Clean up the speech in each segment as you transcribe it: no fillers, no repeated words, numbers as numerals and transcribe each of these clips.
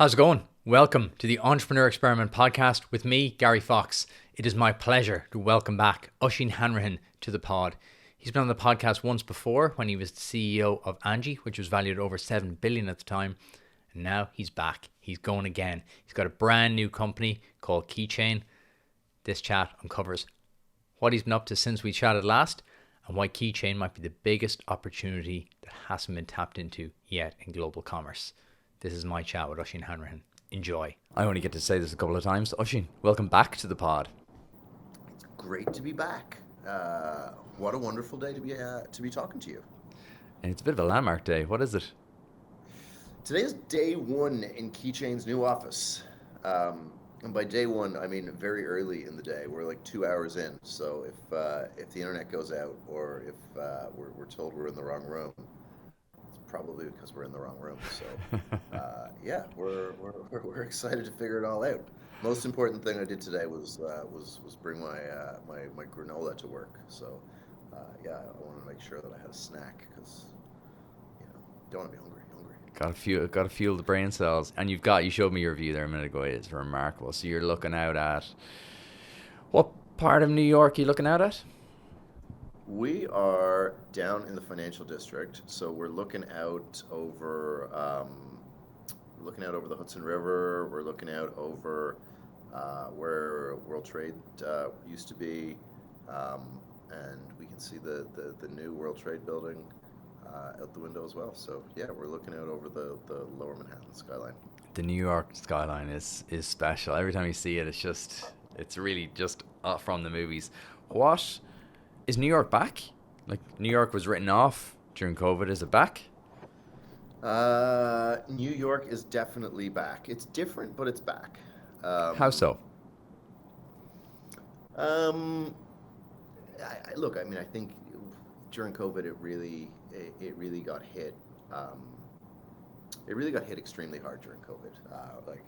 How's it going? Welcome to the Entrepreneur Experiment podcast with me, Gary Fox. It is my pleasure to welcome back Oisin Hanrahan to the pod. He's been on the podcast once before when he was the CEO of Angie, which was valued at over 7 billion at the time. And now he's back. He's going again. He's got a brand new company called Keychain. This chat uncovers what he's been up to since we chatted last and why Keychain might be the biggest opportunity that hasn't been tapped into yet in global commerce. This is my chat with Oisin Hanrahan. Enjoy. I only get to say this a couple of times. Oisin, welcome back to the pod. It's great to be back. What a wonderful day to be talking to you. And it's a bit of a landmark day. What is it? Today is day one in Keychain's new office. And by day one, I mean very early in the day. We're like 2 hours in. So if the internet goes out or if we're told we're in the wrong room, it's probably because we're in the wrong room. So yeah, we're excited to figure it all out. Most important thing I did today was bring my granola to work. So yeah, I want to make sure that I had a snack because don't want to be hungry. Got to fuel the brain cells. And you showed me your view there a minute ago. It's remarkable. So you're looking out at, what part of New York are you looking out at? We are down in the financial district, so we're looking out over the Hudson River. We're looking out over where World Trade used to be, and we can see the new World Trade building out the window as well. So yeah, we're looking out over the lower Manhattan skyline. The New York skyline is special. Every time you see it, it's really just from the movies. What is New York back? Like, New York was written off during COVID. Is it back? New York is definitely back. It's different, but it's back. How so? Look, I mean, I think during COVID, it really got hit. It really got hit extremely hard during COVID. Like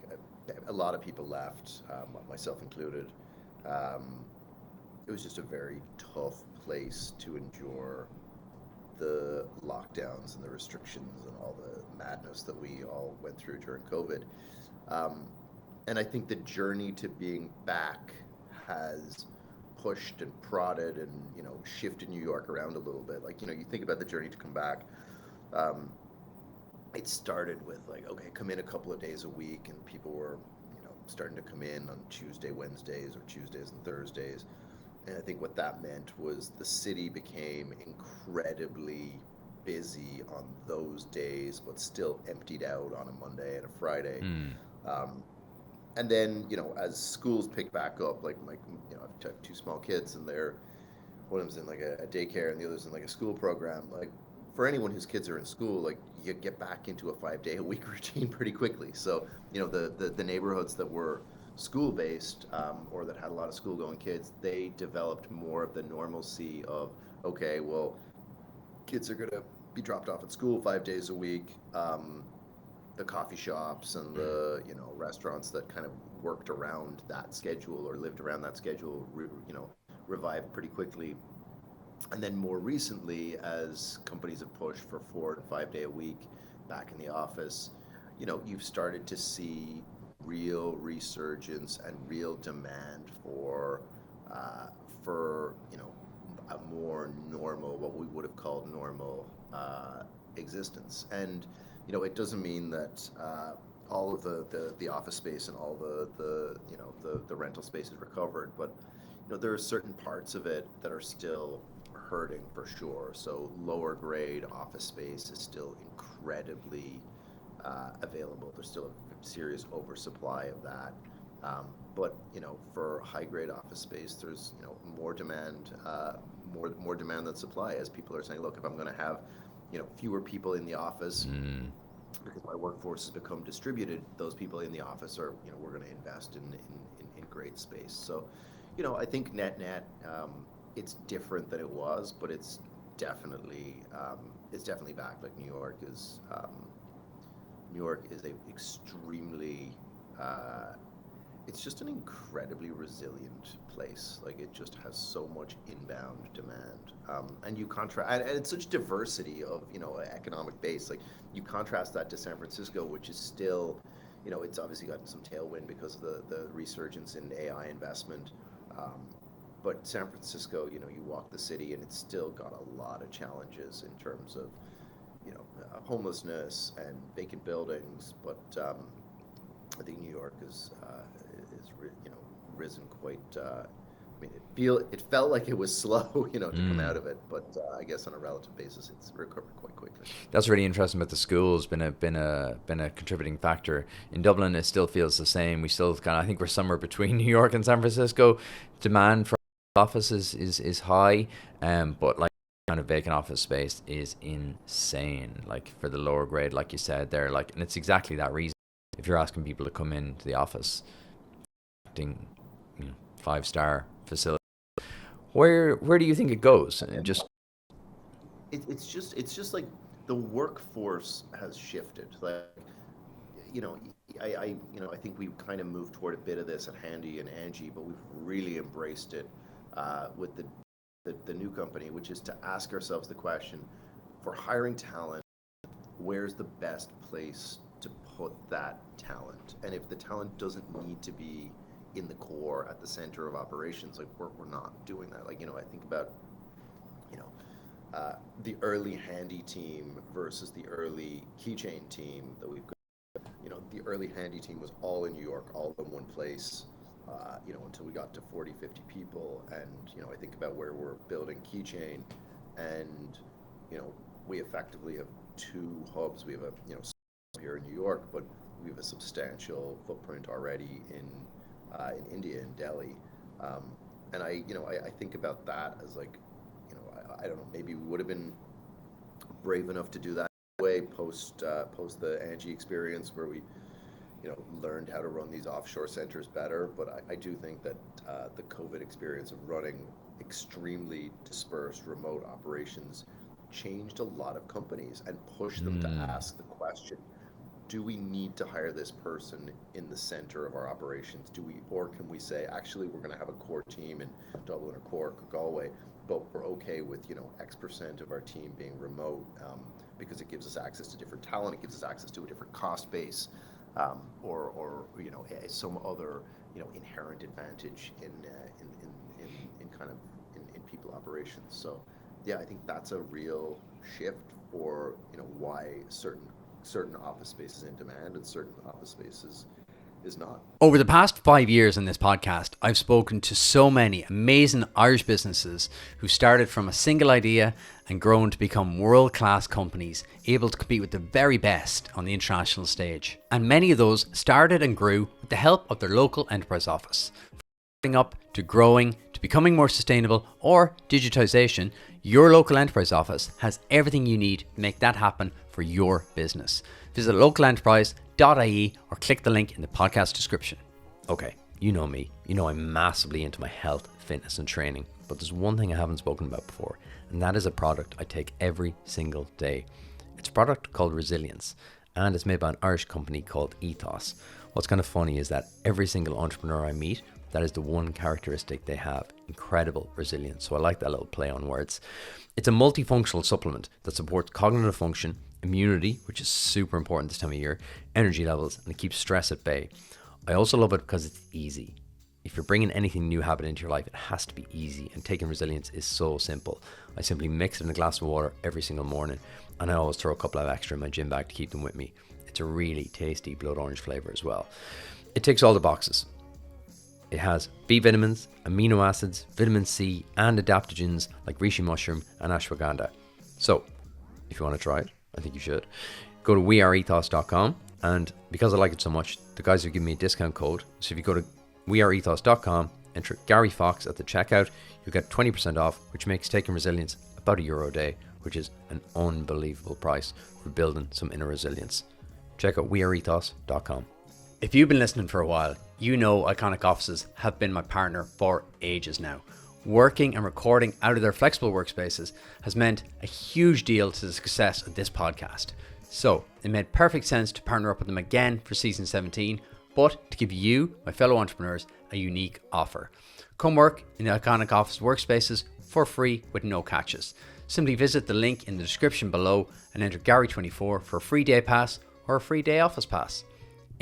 a lot of people left, myself included. It was just a very tough place to endure the lockdowns and the restrictions and all the madness that we all went through during COVID. And I think the journey to being back has pushed and prodded and shifted New York around a little bit. Like you think about the journey to come back. It started with like, okay, come in a couple of days a week, and people were starting to come in on Tuesday, Wednesdays, or Tuesdays and Thursdays. And I think what that meant was the city became incredibly busy on those days, but still emptied out on a Monday and a Friday. And then, as schools pick back up, like I've got two small kids, and one of them's in like a daycare, and the other's in like a school program. Like, for anyone whose kids are in school, like, you get back into a 5-day-a-week routine pretty quickly. So, the neighborhoods that were school-based, or that had a lot of school-going kids, they developed more of the normalcy of, okay, well, kids are gonna be dropped off at school 5 days a week. The coffee shops and the restaurants that kind of worked around that schedule or lived around that schedule revived pretty quickly. And then more recently, as companies have pushed for 4 and 5 day a week back in the office, you've started to see real resurgence and real demand for a more normal, what we would have called normal existence. And it doesn't mean that all of the office space and all the rental space is recovered, but there are certain parts of it that are still hurting for sure. So lower grade office space is still incredibly available. There's still a serious oversupply of that. But for high grade office space, there's more demand, more demand than supply, as people are saying, look, if I'm going to have fewer people in the office because my workforce has become distributed, those people in the office are, we're going to invest in great space. So, I think net, it's different than it was, but it's definitely back. Like New York is a extremely it's just an incredibly resilient place. Like, it just has so much inbound demand, and you contrast, and it's such diversity of economic base. Like, you contrast that to San Francisco, which is still it's obviously gotten some tailwind because of the resurgence in AI investment. But San Francisco, you walk the city and it's still got a lot of challenges in terms of, homelessness and vacant buildings. But I think New York risen quite. It felt like it was slow, to come out of it, but I guess on a relative basis, it's recovered quite quickly. That's really interesting about the schools. Been a contributing factor. In Dublin, it still feels the same. We still I think we're somewhere between New York and San Francisco. Demand for offices is high, but like kind of vacant office space is insane. Like for the lower grade, like you said there, and it's exactly that reason. If you're asking people to come into the office, 5-star facility, where do you think it goes? It's just like the workforce has shifted. Like, I think we've kind of moved toward a bit of this at Handy and Angie, but we've really embraced it with the new company, which is to ask ourselves the question: for hiring talent, where's the best place to put that talent? And if the talent doesn't need to be in the core at the center of operations, like we're not doing that. Like, I think about the early Handy team versus the early Keychain team that we've got. The early Handy team was all in New York, all in one place, until we got to 40, 50 people. And I think about where we're building Keychain, and we effectively have 2 hubs. We have a here in New York, but we have a substantial footprint already in India, in Delhi, and I think about that as like, I don't know, maybe we would have been brave enough to do that way post the Angie experience, where we learned how to run these offshore centers better. But I do think that the COVID experience of running extremely dispersed remote operations changed a lot of companies and pushed them to ask the question: do we need to hire this person in the center of our operations? Or can we say, actually, we're going to have a core team in Dublin or Cork or Galway, but we're okay with X% of our team being remote, because it gives us access to different talent, it gives us access to a different cost base, or some other inherent advantage in people operations. So yeah, I think that's a real shift for why certain office space is in demand and certain office spaces is not. Over the past 5 years in this podcast, I've spoken to so many amazing Irish businesses who started from a single idea and grown to become world-class companies, able to compete with the very best on the international stage. And many of those started and grew with the help of their local enterprise office. From starting up to growing to becoming more sustainable or digitization, your local enterprise office has everything you need to make that happen for your business. Visit localenterprise.ie or click the link in the podcast description. Okay, you know me. You know I'm massively into my health, fitness and training, but there's one thing I haven't spoken about before, and that is a product I take every single day. It's a product called Resilience, and it's made by an Irish company called Ethos. What's kind of funny is that every single entrepreneur I meet, that is the one characteristic they have: incredible resilience. So I like that little play on words. It's a multifunctional supplement that supports cognitive function, immunity, which is super important this time of year, energy levels, and it keeps stress at bay. I also love it because it's easy. If you're bringing anything new habit into your life, it has to be easy, and taking Resilience is so simple. I simply mix it in a glass of water every single morning, and I always throw a couple of extra in my gym bag to keep them with me. It's a really tasty blood orange flavor as well. It ticks all the boxes. It has B vitamins, amino acids, vitamin C, and adaptogens like reishi mushroom and ashwagandha. So, if you want to try it, I think you should. Go to weareethos.com, and because I like it so much, the guys have given me a discount code. So if you go to weareethos.com, enter Gary Fox at the checkout, you'll get 20% off, which makes taking Resilience about €1 a day, which is an unbelievable price for building some inner resilience. Check out weareethos.com. If you've been listening for a while, you know Iconic Offices have been my partner for ages now. Working and recording out of their flexible workspaces has meant a huge deal to the success of this podcast. So it made perfect sense to partner up with them again for season 17, but to give you, my fellow entrepreneurs, a unique offer. Come work in the Iconic Office workspaces for free with no catches. Simply visit the link in the description below and enter Gary24 for a free day pass or a free day office pass.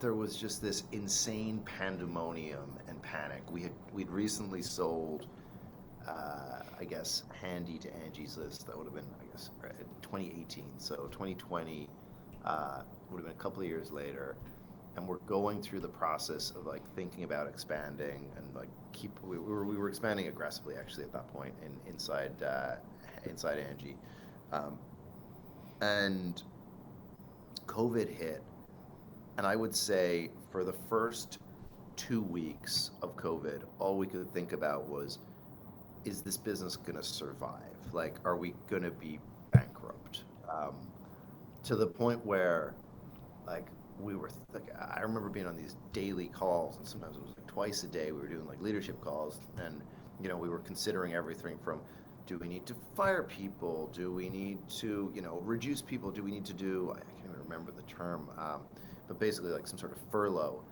there was just this insane pandemonium and panic. We'd recently sold, I guess, Handy to Angie's List. That would have been, I guess, 2018. So 2020 would have been a couple of years later, and we're going through the process of like thinking about expanding and like we were expanding aggressively actually at that point inside Angie, and COVID hit. And I would say for the first 2 weeks of COVID, all we could think about was, is this business going to survive? Like, are we going to be bankrupt? To the point where, like, we were, like, I remember being on these daily calls, and sometimes it was like twice a day. We were doing like leadership calls, and we were considering everything from, do we need to fire people? Do we need to, reduce people? Do we need to do, I can't even remember the term, but basically like some sort of furlough.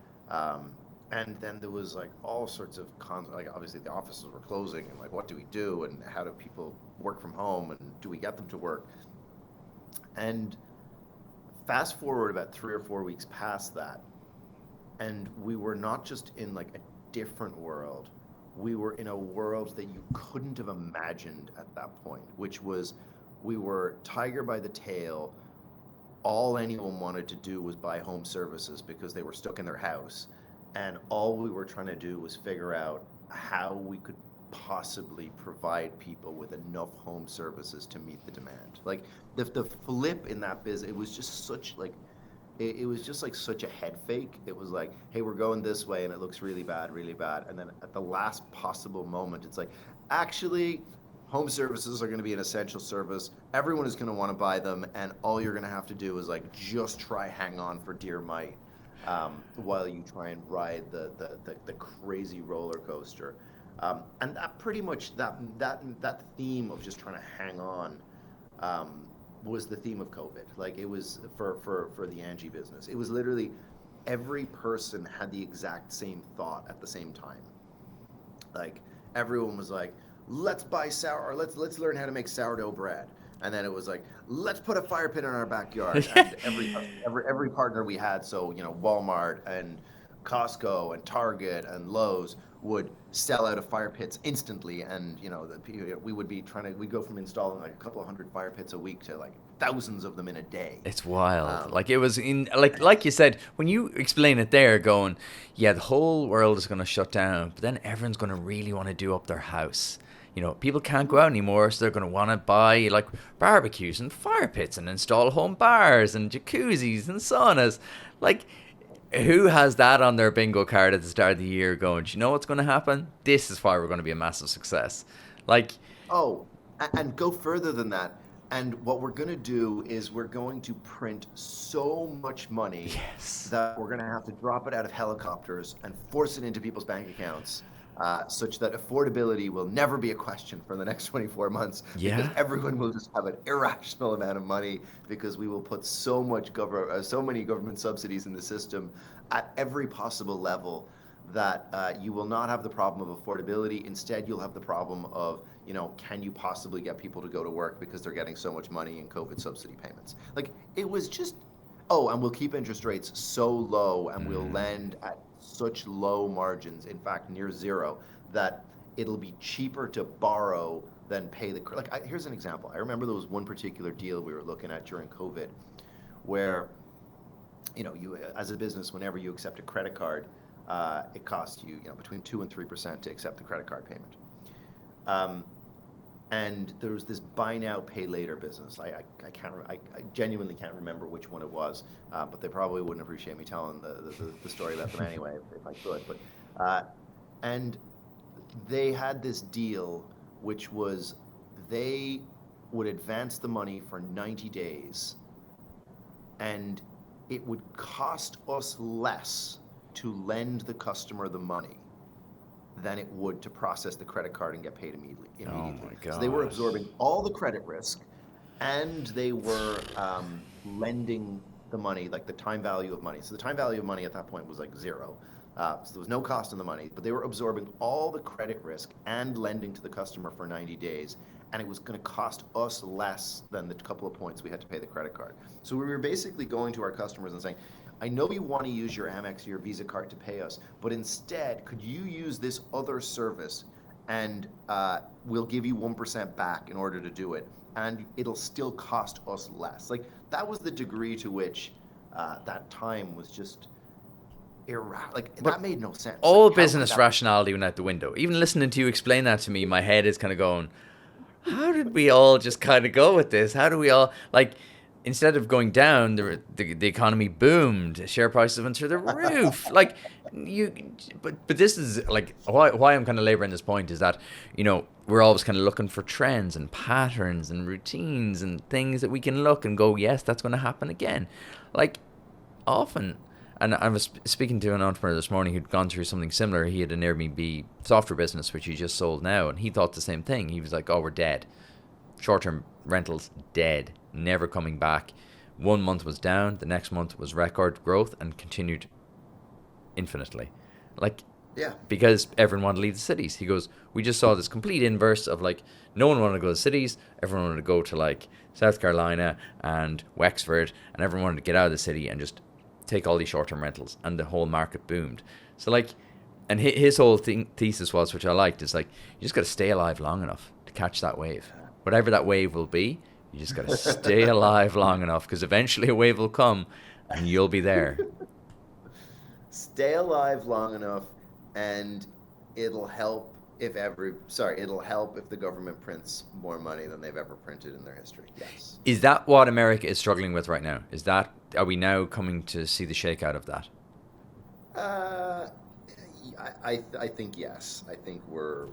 And then there was like all sorts of like obviously the offices were closing, and like, what do we do? And how do people work from home? And do we get them to work? And fast forward about 3 or 4 weeks past that, and we were not just in like a different world, we were in a world that you couldn't have imagined at that point, which was, we were tiger by the tail. All anyone wanted to do was buy home services because they were stuck in their house. And all we were trying to do was figure out how we could possibly provide people with enough home services to meet the demand. Like the flip in that business, it was just such like, it was just like such a head fake. It was like, hey, we're going this way and it looks really bad. And then at the last possible moment, it's like, actually, home services are going to be an essential service. Everyone is going to want to buy them. And all you're going to have to do is like, just try hang on for dear might while you try and ride the crazy roller coaster. And that pretty much, that theme of just trying to hang on was the theme of COVID. Like, it was for the Angie business. It was literally every person had the exact same thought at the same time. Like, everyone was like, let's buy let's learn how to make sourdough bread. And then it was like, let's put a fire pit in our backyard. And every partner we had, so Walmart and Costco and Target and Lowe's would sell out of fire pits instantly, and we would be we'd go from installing like a couple of hundred fire pits a week to like thousands of them in a day. It's wild. Like, it was in like you said, when you explain it there, going, yeah, the whole world is going to shut down, but then everyone's going to really want to do up their house. People can't go out anymore, so they're going to want to buy like barbecues and fire pits and install home bars and jacuzzis and saunas. Like, who has that on their bingo card at the start of the year going, do you know what's going to happen? This is why we're going to be a massive success. Like, oh, and go further than that. And what we're going to do is we're going to print so much money that we're going to have to drop it out of helicopters and force it into people's bank accounts. Such that affordability will never be a question for the next 24 months. Yeah. Because everyone will just have an irrational amount of money, because we will put so many government subsidies in the system at every possible level that you will not have the problem of affordability. Instead, you'll have the problem of, can you possibly get people to go to work because they're getting so much money in COVID subsidy payments? Like, it was just, and we'll keep interest rates so low, and we'll lend at such low margins, in fact near zero, that it'll be cheaper to borrow than pay the here's an example. I remember there was one particular deal we were looking at during COVID where you, as a business, whenever you accept a credit card, it costs you between 2 and 3% to accept the credit card payment. And there was this buy now, pay later business. I genuinely can't remember which one it was, but they probably wouldn't appreciate me telling the story about them anyway if I could. But and they had this deal, which was they would advance the money for 90 days, and it would cost us less to lend the customer the money than it would to process the credit card and get paid immediately. Oh my God. So they were absorbing all the credit risk, and they were lending the money, like the time value of money. So the time value of money at that point was like zero. So there was no cost in the money, but they were absorbing all the credit risk and lending to the customer for 90 days. And it was going to cost us less than the couple of points we had to pay the credit card. So we were basically going to our customers and saying, I know you want to use your Amex or your Visa card to pay us, but instead, could you use this other service and we'll give you 1% back in order to do it, and it'll still cost us less. Like that was the degree to which that time was just like But that made no sense. Like all how could business that? rationality went out the window. Even listening to you explain that to me, my head is kind of going, how did we all just kind of go with this? How do we all, like, instead of going down, the economy boomed, share prices went through the roof. Like, you, but this is like why I'm kind of laboring this point is that, we're always kind of looking for trends and patterns and routines and things that we can look and go, yes, that's going to happen again. Like, often, and I was speaking to an entrepreneur this morning who'd gone through something similar. He had an Airbnb software business which he just sold now, and he thought the same thing. He was like, oh, we're dead. Short-term rentals dead, never coming back. 1 month was down, the next month was record growth and continued infinitely. Like, Yeah. because everyone wanted to leave the cities. He goes, we just saw this complete inverse of, like, no one wanted to go to cities, everyone wanted to go to, like, South Carolina and Wexford, and everyone wanted to get out of the city and just take all these short-term rentals, and the whole market boomed. So, like, and his whole thesis was, which I liked, is like, you just got to stay alive long enough to catch that wave. Whatever that wave will be, you just got to stay alive long enough, because eventually a wave will come and you'll be there. Stay alive long enough, and it'll help it'll help if the government prints more money than they've ever printed in their history. Yes. Is that what America is struggling with right now? Are we now coming to see the shakeout of that? Uh, I think yes. I think we're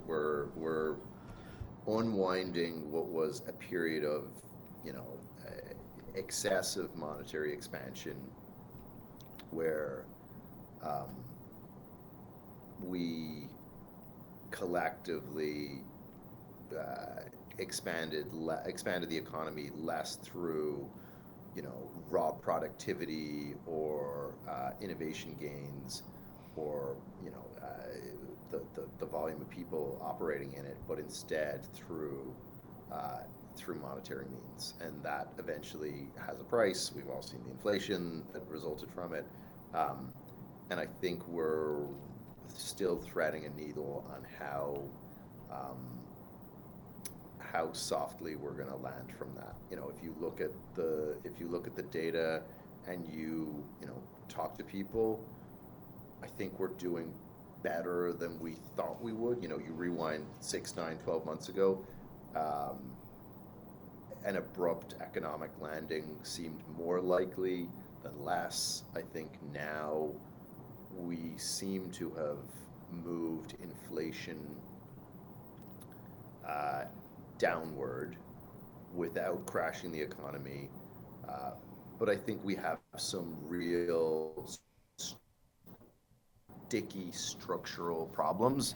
unwinding what was a period of, you know, excessive monetary expansion, where um, we collectively expanded the economy less through, you know, raw productivity or innovation gains, or, you know, the volume of people operating in it, but instead through monetary means, and that eventually has a price. We've all seen the inflation that resulted from it, and I think we're still threading a needle on how softly we're going to land from that. You know, if you look at the data and you know, talk to people, I think we're doing better than we thought we would. You know, you rewind 6, 9, 12 months ago, um, an abrupt economic landing seemed more likely than less. I think now we seem to have moved inflation downward without crashing the economy. But I think we have some real sticky structural problems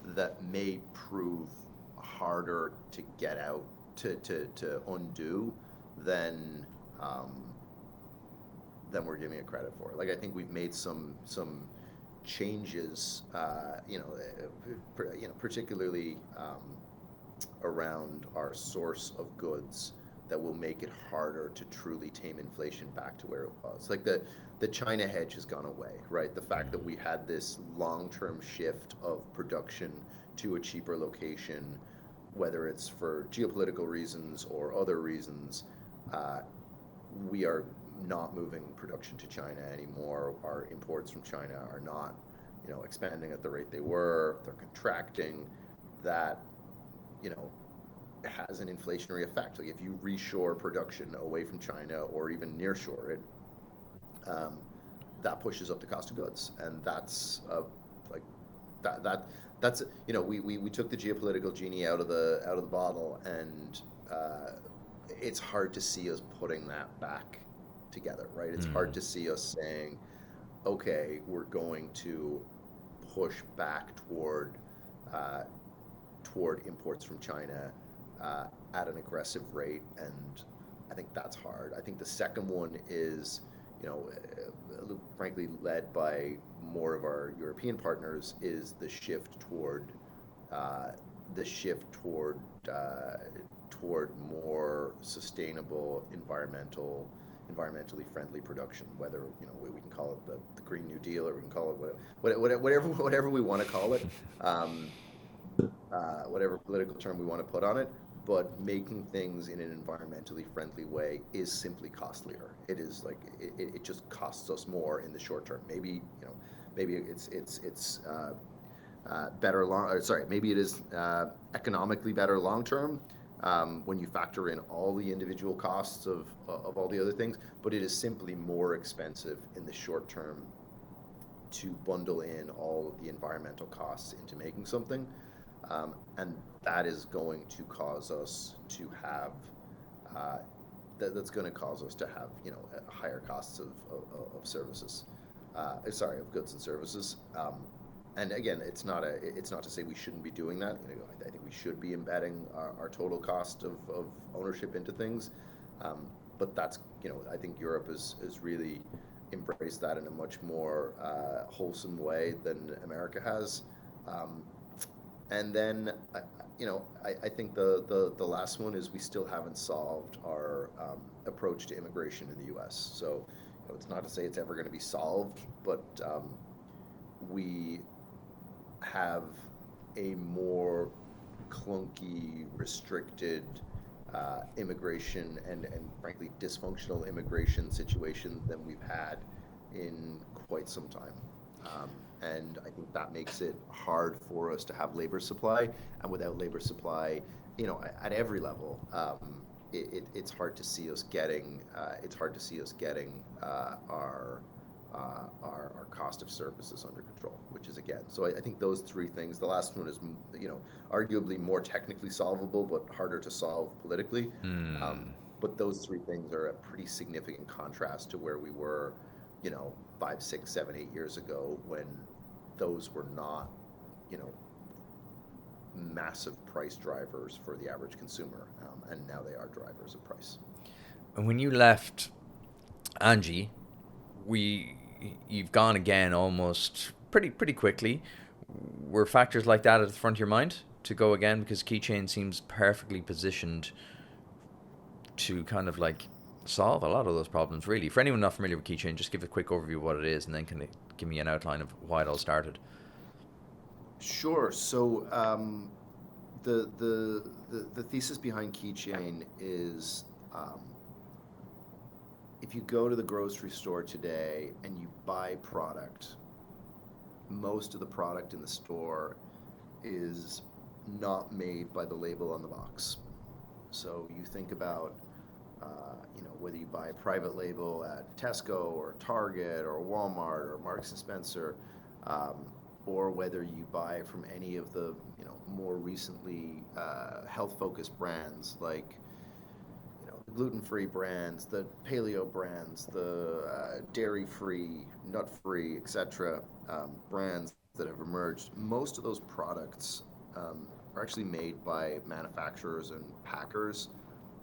that may prove harder to get out, to undo than we're giving it credit for. Like, I think we've made some changes, particularly around our source of goods, that will make it harder to truly tame inflation back to where it was. Like the China hedge has gone away, right? The fact that we had this long-term shift of production to a cheaper location, whether it's for geopolitical reasons or other reasons, we are not moving production to China anymore. Our imports from China are not, you know, expanding at the rate they were. They're contracting. That, you know, has an inflationary effect. Like, if you reshore production away from China or even nearshore it, that pushes up the cost of goods, and that's like that's, you know, we took the geopolitical genie out of the bottle, and it's hard to see us putting that back together, right? It's hard to see us saying, okay, we're going to push back toward imports from China at an aggressive rate, and I think that's hard. I think the second one is, you know, frankly, led by more of our European partners, is the shift toward toward more sustainable environmental environmentally friendly production, whether, we can call it the Green New Deal, or we can call it whatever we want to call it, um, whatever political term we want to put on it. But making things in an environmentally friendly way is simply costlier. It is like it just costs us more in the short term. Maybe it's better maybe it is economically better long term, when you factor in all the individual costs of all the other things, but it is simply more expensive in the short term to bundle in all of the environmental costs into making something. And that is going to cause us to have that's going to cause us to have higher costs of services, of goods and services. And again, it's not to say we shouldn't be doing that. I think we should be embedding our total cost of ownership into things. But that's, I think Europe has really embraced that in a much more wholesome way than America has. And then, I think the last one is we still haven't solved our approach to immigration in the U.S. So, it's not to say it's ever going to be solved, but we have a more clunky, restricted immigration and frankly dysfunctional immigration situation than we've had in quite some time. And I think that makes it hard for us to have labor supply. And without labor supply, at every level, it's hard to see us getting our cost of services under control, which is again. So I think those three things. The last one is, arguably more technically solvable, but harder to solve politically. But those three things are a pretty significant contrast to where we were, 5, 6, 7, 8 years ago, when those were not, massive price drivers for the average consumer, and now they are drivers of price. And when you left Angie, you've gone again almost pretty quickly. Were factors like that at the front of your mind to go again? Because Keychain seems perfectly positioned to kind of like solve a lot of those problems, really. For anyone not familiar with Keychain, just give a quick overview of what it is, and then can it give me an outline of why it all started? Sure. So the thesis behind Keychain is, if you go to the grocery store today and you buy product, most of the product in the store is not made by the label on the box. So you think about, whether you buy private label at Tesco or Target or Walmart or Marks and Spencer, or whether you buy from any of the, more recently health-focused brands like, gluten-free brands, the paleo brands, the dairy-free, nut-free, etc. Brands that have emerged. Most of those products are actually made by manufacturers and packers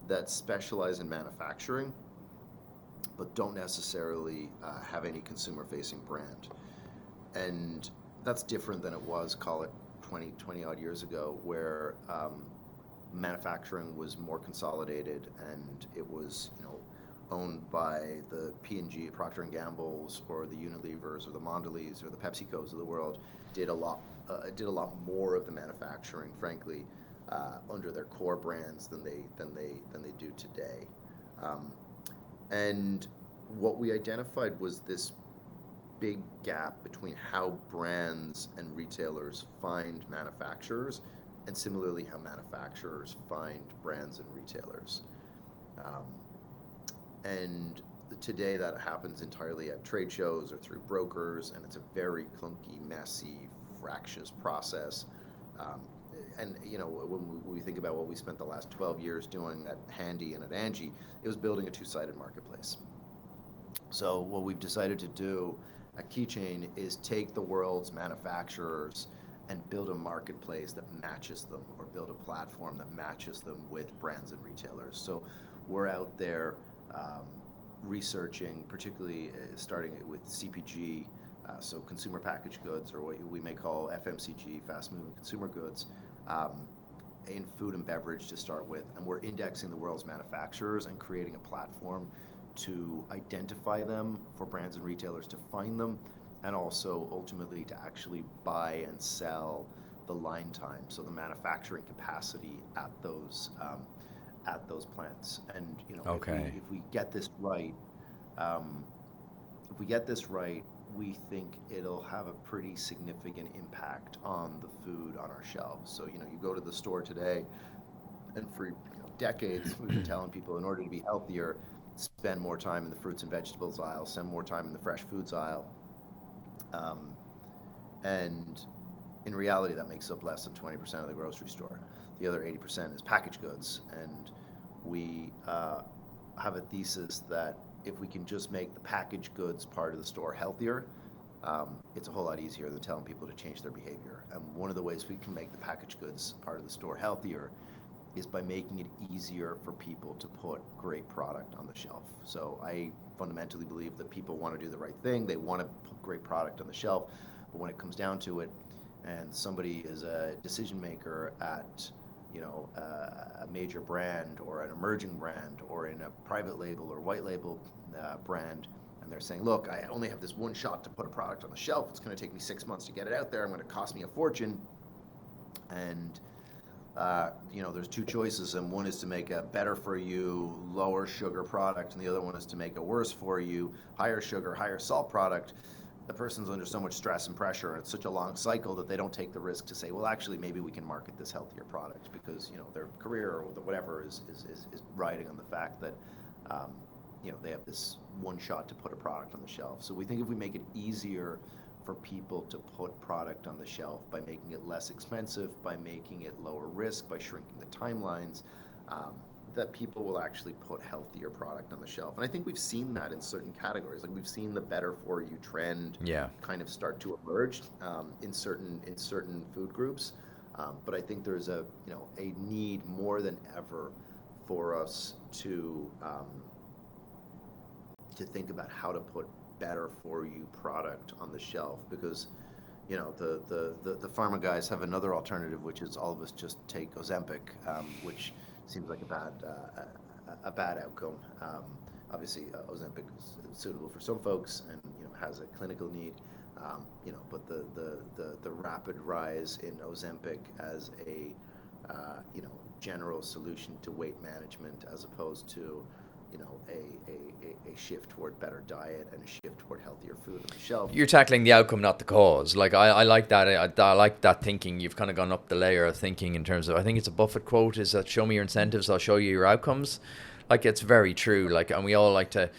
that specialize in manufacturing, but don't necessarily have any consumer-facing brand. And that's different than it was, call it 20 odd years ago, where manufacturing was more consolidated, and it was, owned by the P&G, Procter and Gamble's, or the Unilevers, or the Mondelez, or the PepsiCos of the world. Did a lot more of the manufacturing, frankly, under their core brands than they do today. And what we identified was this big gap between how brands and retailers find manufacturers, and similarly how manufacturers find brands and retailers. And today that happens entirely at trade shows or through brokers, and it's a very clunky, messy, fractious process. And when we think about what we spent the last 12 years doing at Handy and at Angie, it was building a two-sided marketplace. So what we've decided to do at Keychain is take the world's manufacturers and build a marketplace that matches them, or build a platform that matches them with brands and retailers. So we're out there researching, particularly starting with CPG, so consumer packaged goods, or what we may call FMCG, fast-moving consumer goods, in food and beverage to start with. And we're indexing the world's manufacturers and creating a platform to identify them, for brands and retailers to find them, and also ultimately to actually buy and sell the line time, so the manufacturing capacity at those plants. And Okay. if we get this right, we think it'll have a pretty significant impact on the food on our shelves. So you go to the store today, and for decades we've been telling people, in order to be healthier, spend more time in the fruits and vegetables aisle, spend more time in the fresh foods aisle. And in reality, that makes up less than 20% of the grocery store. The other 80% is packaged goods. And we have a thesis that if we can just make the packaged goods part of the store healthier, it's a whole lot easier than telling people to change their behavior. And one of the ways we can make the packaged goods part of the store healthier is by making it easier for people to put great product on the shelf. So I fundamentally believe that people want to do the right thing. They want to put great product on the shelf. But when it comes down to it, and somebody is a decision maker at a major brand or an emerging brand or in a private label or white label brand, and they're saying, look, I only have this one shot to put a product on the shelf. It's going to take me 6 months to get it out there. I'm going to cost me a fortune. And there's two choices, and one is to make a better for you, lower sugar product, and the other one is to make a worse for you, higher sugar, higher salt product. The person's under so much stress and pressure, and it's such a long cycle that they don't take the risk to say, well, actually, maybe we can market this healthier product, because their career or whatever is riding on the fact that they have this one shot to put a product on the shelf. So we think if we make it easier for people to put product on the shelf by making it less expensive, by making it lower risk, by shrinking the timelines, that people will actually put healthier product on the shelf. And I think we've seen that in certain categories. Like we've seen the better for you trend kind of start to emerge in certain food groups. But I think there's a need more than ever for us to think about how to put better for you product on the shelf, because the pharma guys have another alternative, which is all of us just take Ozempic, which seems like a bad outcome. Obviously, Ozempic is suitable for some folks and has a clinical need, but the rapid rise in Ozempic as a general solution to weight management, as opposed to a shift toward better diet and a shift toward healthier food on the shelf. You're tackling the outcome, not the cause. Like I like that. I like that thinking. You've kind of gone up the layer of thinking in terms of, I think it's a Buffett quote, is that show me your incentives, I'll show you your outcomes. Like it's very true. Like, and we all like to,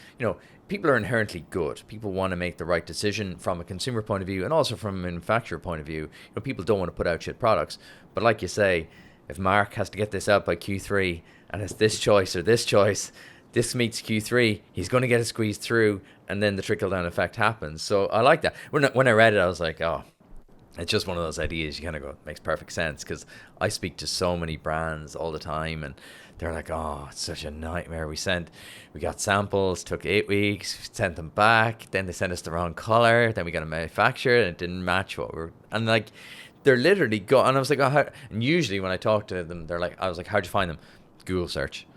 people are inherently good. People want to make the right decision from a consumer point of view and also from a manufacturer point of view. People don't want to put out shit products. But like you say, if Mark has to get this out by Q3 and it's this choice or this choice, this meets Q3, he's going to get it squeezed through, and then the trickle-down effect happens. So I like that. When I read it, I was like, oh, it's just one of those ideas. You kind of go, it makes perfect sense, because I speak to so many brands all the time, and they're like, oh, it's such a nightmare. We got samples, took 8 weeks, sent them back, then they sent us the wrong color, then we got to manufacture it, and it didn't match what and like, they're literally and I was like, oh, how? And usually when I talk to them, I was like, how'd you find them? Google search,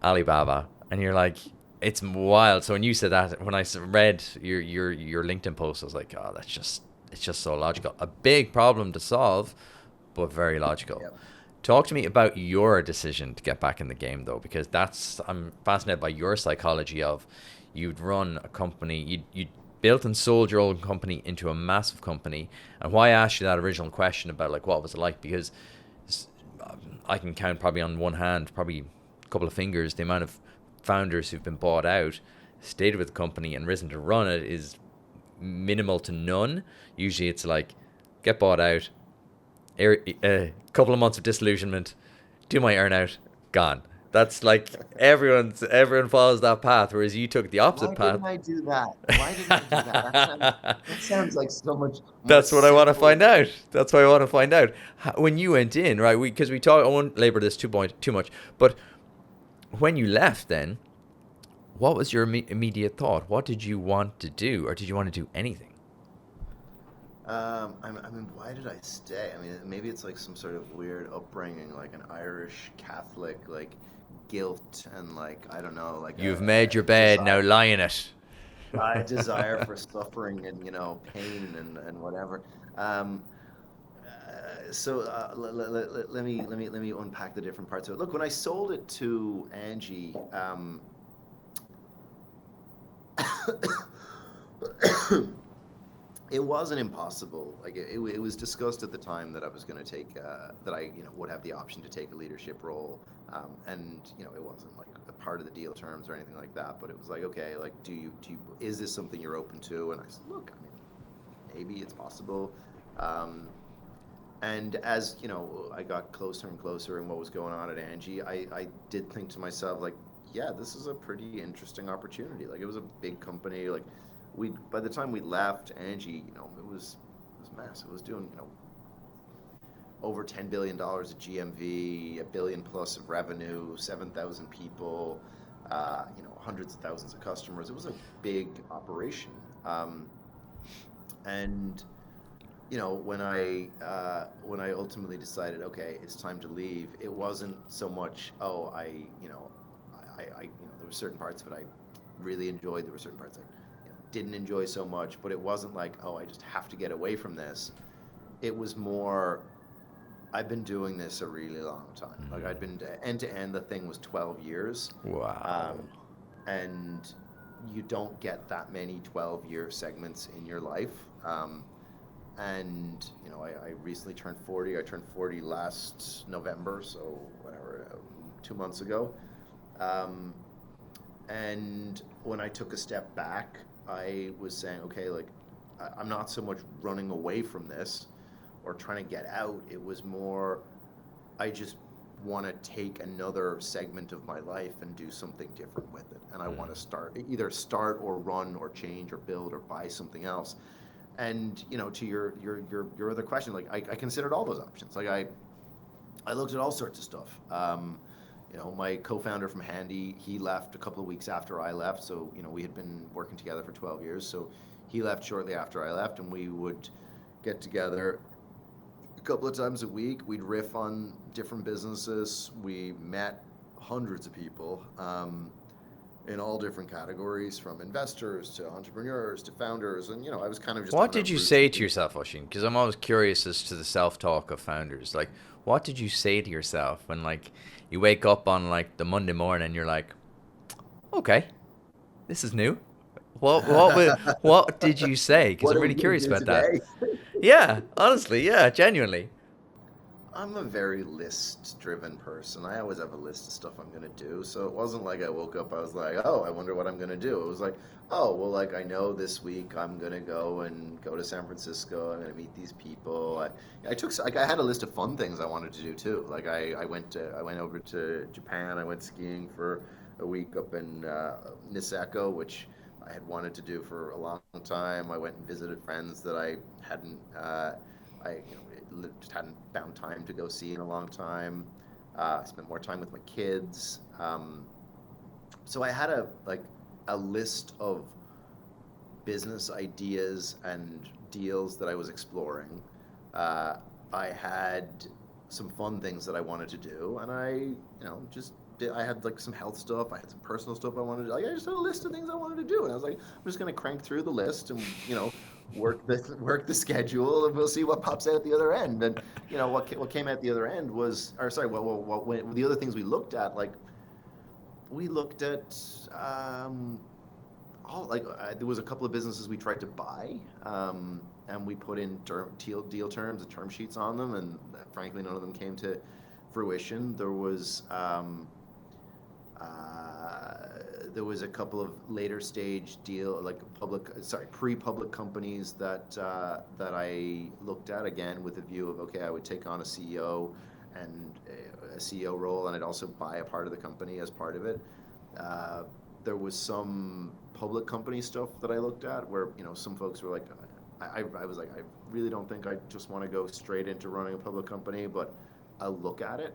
Alibaba. And you're like, it's wild. So when you said that, when I read your LinkedIn post, I was like, oh, it's just so logical. A big problem to solve, but very logical. Yep. Talk to me about your decision to get back in the game, though, because I'm fascinated by your psychology of, you'd run a company, you built and sold your own company into a massive company. And why I asked you that original question about like what was it like, because I can count probably on one hand, probably a couple of fingers, the amount of founders who've been bought out, stayed with the company and risen to run it is minimal to none. Usually it's like, get bought out, a couple of months of disillusionment, do my earn out, gone. That's like everyone follows that path, whereas you took the opposite path. Why didn't I do that? That sounds like so much. That's what I want to find out. That's what I want to find out. When you went in, right? Because we talk. I won't labor this too much, but when you left, then, what was your immediate thought? What did you want to do, or did you want to do anything? I mean, why did I stay? I mean, maybe it's like some sort of weird upbringing, like an Irish Catholic, like guilt and like I don't know, like You've made your a bed, now desire, lie in it. a desire for suffering and pain and whatever. Um, let me unpack the different parts of it. Look, when I sold it to Angie, it wasn't impossible. Like it was discussed at the time that I was going to take that I would have the option to take a leadership role, and it wasn't like a part of the deal terms or anything like that. But it was like, okay, like do you is this something you're open to? And I said, look, I mean, maybe it's possible. And as I got closer and closer in what was going on at Angie, I did think to myself, like, yeah, this is a pretty interesting opportunity. Like, it was a big company. Like, by the time we left Angie, it was massive. It was doing over $10 billion of GMV, a billion plus of revenue, 7,000 people, hundreds of thousands of customers. It was a big operation, and when I ultimately decided, okay, it's time to leave, it wasn't so much, oh, there were certain parts of it I really enjoyed. There were certain parts I didn't enjoy so much, but it wasn't like, oh, I just have to get away from this. It was more, I've been doing this a really long time. Like I'd been end to end, the thing was 12 years. Wow. And you don't get that many 12-year segments in your life. And I recently turned 40. I turned 40 last November, so whatever, 2 months ago. And when I took a step back, I was saying, okay, like I'm not so much running away from this or trying to get out. It was more, I just want to take another segment of my life and do something different with it. And I want to either start or run or change or build or buy something else. And to your other question, like I considered all those options. Like I looked at all sorts of stuff. My co-founder from Handy, he left a couple of weeks after I left. So we had been working together for 12 years. So he left shortly after I left, and we would get together a couple of times a week. We'd riff on different businesses. We met hundreds of people. In all different categories, from investors to entrepreneurs to founders. And I was kind of just What on a did you say to routine. yourself, Oisin? Because I'm always curious as to the self-talk of founders. Like, what did you say to yourself when, like, you wake up on like the Monday morning and you're like, okay, this is new. What did you say? Because What I'm are we really going to curious do about that. today? Yeah, honestly, yeah, genuinely. I'm a very list-driven person. I always have a list of stuff I'm gonna do. So it wasn't like I woke up, I was like, oh, I wonder what I'm gonna do. It was like, oh, well, like I know this week I'm gonna go to San Francisco. I'm gonna meet these people. I had a list of fun things I wanted to do too. Like I went over to Japan. I went skiing for a week up in Niseko, which I had wanted to do for a long time. I went and visited friends that I hadn't. I just hadn't found time to go see in a long time. Spent more time with my kids. So I had a list of business ideas and deals that I was exploring. Uh, I had some fun things that I wanted to do, and just did. I had like some health stuff. I had some personal stuff I wanted to do. Like, I just had a list of things I wanted to do, and I was like, I'm just gonna crank through the list and work the schedule, and we'll see what pops out at the other end. And what came out the other end was, or sorry, the other things we looked at, like we looked at all like there was a couple of businesses we tried to buy, and we put in deal terms and term sheets on them, and frankly, none of them came to fruition. There was a couple of later stage like pre-public companies that I looked at, again with a view of, okay, I would take on a CEO and a CEO role, and I'd also buy a part of the company as part of it. There was some public company stuff that I looked at where some folks were like, I was like, I really don't think I just want to go straight into running a public company, but I'll look at it.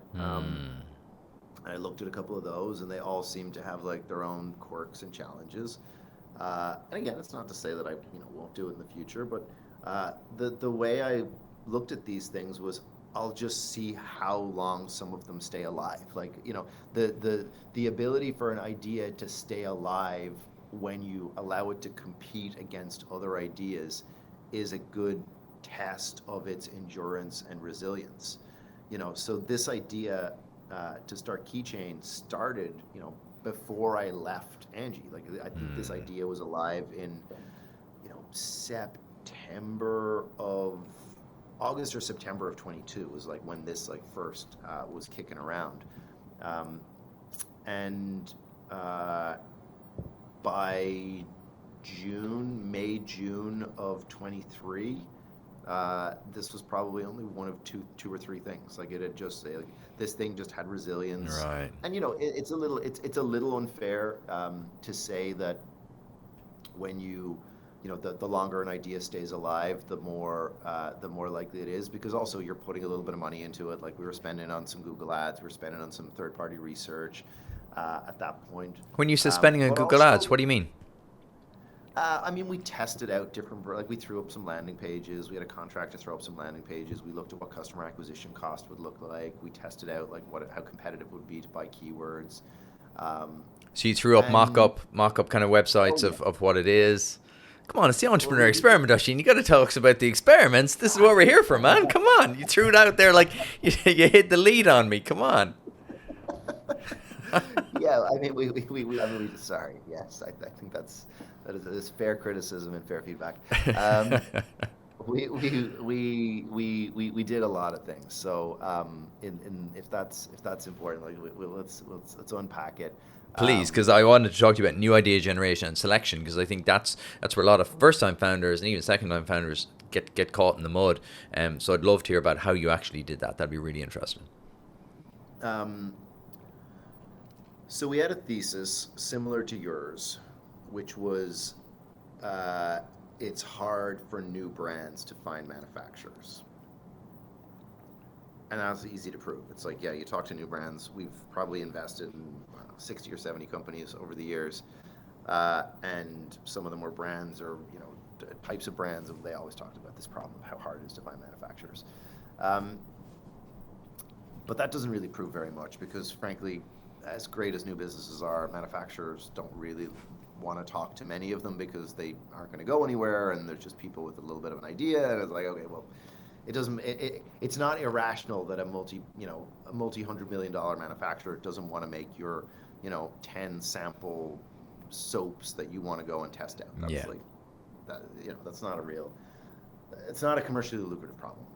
I looked at a couple of those, and they all seem to have like their own quirks and challenges. And again, it's not to say that I won't do it in the future, but The way I looked at these things was I'll just see how long some of them stay alive. Like, the ability for an idea to stay alive when you allow it to compete against other ideas is a good test of its endurance and resilience. So this idea to start Keychain started, before I left Angie. Like, I think this idea was alive in, September of August or September of 22 was like when this like first was kicking around, and by June of 23, this was probably only one of two or three things. Like, it had just like, this thing just had resilience, Right. and it's a little unfair to say that when the longer an idea stays alive, the more likely it is, because also you're putting a little bit of money into it. Like, we were spending on some Google ads, we were spending on some third-party research at that point. When you say spending on But Google also, Ads, what do you mean? I mean, we tested out different, like, we threw up some landing pages. We had a contract to throw up some landing pages. We looked at what customer acquisition cost would look like. We tested out like how competitive it would be to buy keywords. So you threw up And mock-up kind of websites oh of what it is. Come on, it's the well, entrepreneur experiment, Oisin. You got to talk us about the experiments. This is what we're here for, man. Come on. You threw it out there like you hit the lead on me. Come on. yeah, I mean, sorry. Yes, I think that is fair criticism and fair feedback. We did a lot of things. So, if that's important, like, let's unpack it. Please, Um, because I wanted to talk to you about new idea generation and selection, because I think that's where a lot of first-time founders and even second-time founders get caught in the mud. So I'd love to hear about how you actually did that. That'd be really interesting. um, so we had a thesis similar to yours, which was it's hard for new brands to find manufacturers. And that's easy to prove. It's like, yeah, you talk to new brands. We've probably invested in 60 or 70 companies over the years. And some of them were brands or, types of brands, and they always talked about this problem of how hard it is to find manufacturers. But that doesn't really prove very much, because frankly, as great as new businesses are, manufacturers don't really want to talk to many of them, because they aren't going to go anywhere, and they're just people with a little bit of an idea, and it's like, okay, well, it's not irrational that a multi-$100 million manufacturer doesn't want to make your 10 sample soaps that you want to go and test out. That's Yeah. like that, that's not it's not a commercially lucrative problem.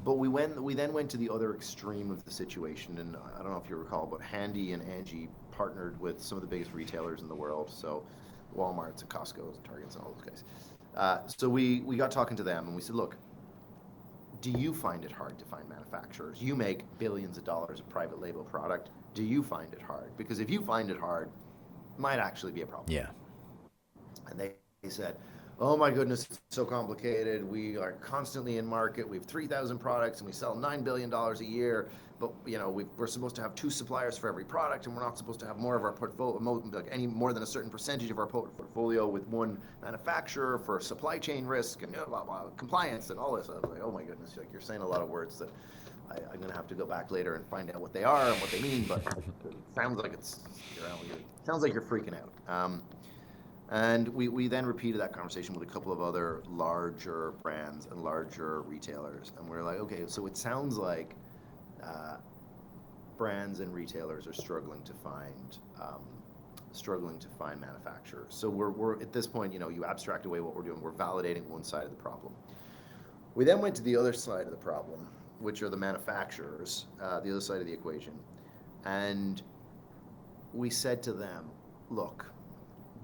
But we then went to the other extreme of the situation, and I don't know if you recall, but Handy and Angie partnered with some of the biggest retailers in the world, so Walmart's and Costco's and Target's and all those guys. So we got talking to them, and we said, look, do you find it hard to find manufacturers? You make billions of dollars of private label product. Do you find it hard? Because if you find it hard, it might actually be a problem. Yeah. And they said, oh my goodness, it's so complicated. We are constantly in market. We have 3,000 products and we sell $9 billion a year. But we're supposed to have 2 suppliers for every product, and we're not supposed to have more of our portfolio, like any more than a certain percentage of our portfolio with one manufacturer for supply chain risk and blah, blah, compliance and all this. I was like, oh my goodness, like, you're saying a lot of words that I'm going to have to go back later and find out what they are and what they mean. But it sounds like sounds like you're freaking out. And we then repeated that conversation with a couple of other larger brands and larger retailers. And we're like, okay, so it sounds like brands and retailers are struggling to find manufacturers. So we're at this point, you abstract away what we're doing. We're validating one side of the problem. We then went to the other side of the problem, which are the manufacturers, the other side of the equation. And we said to them, look,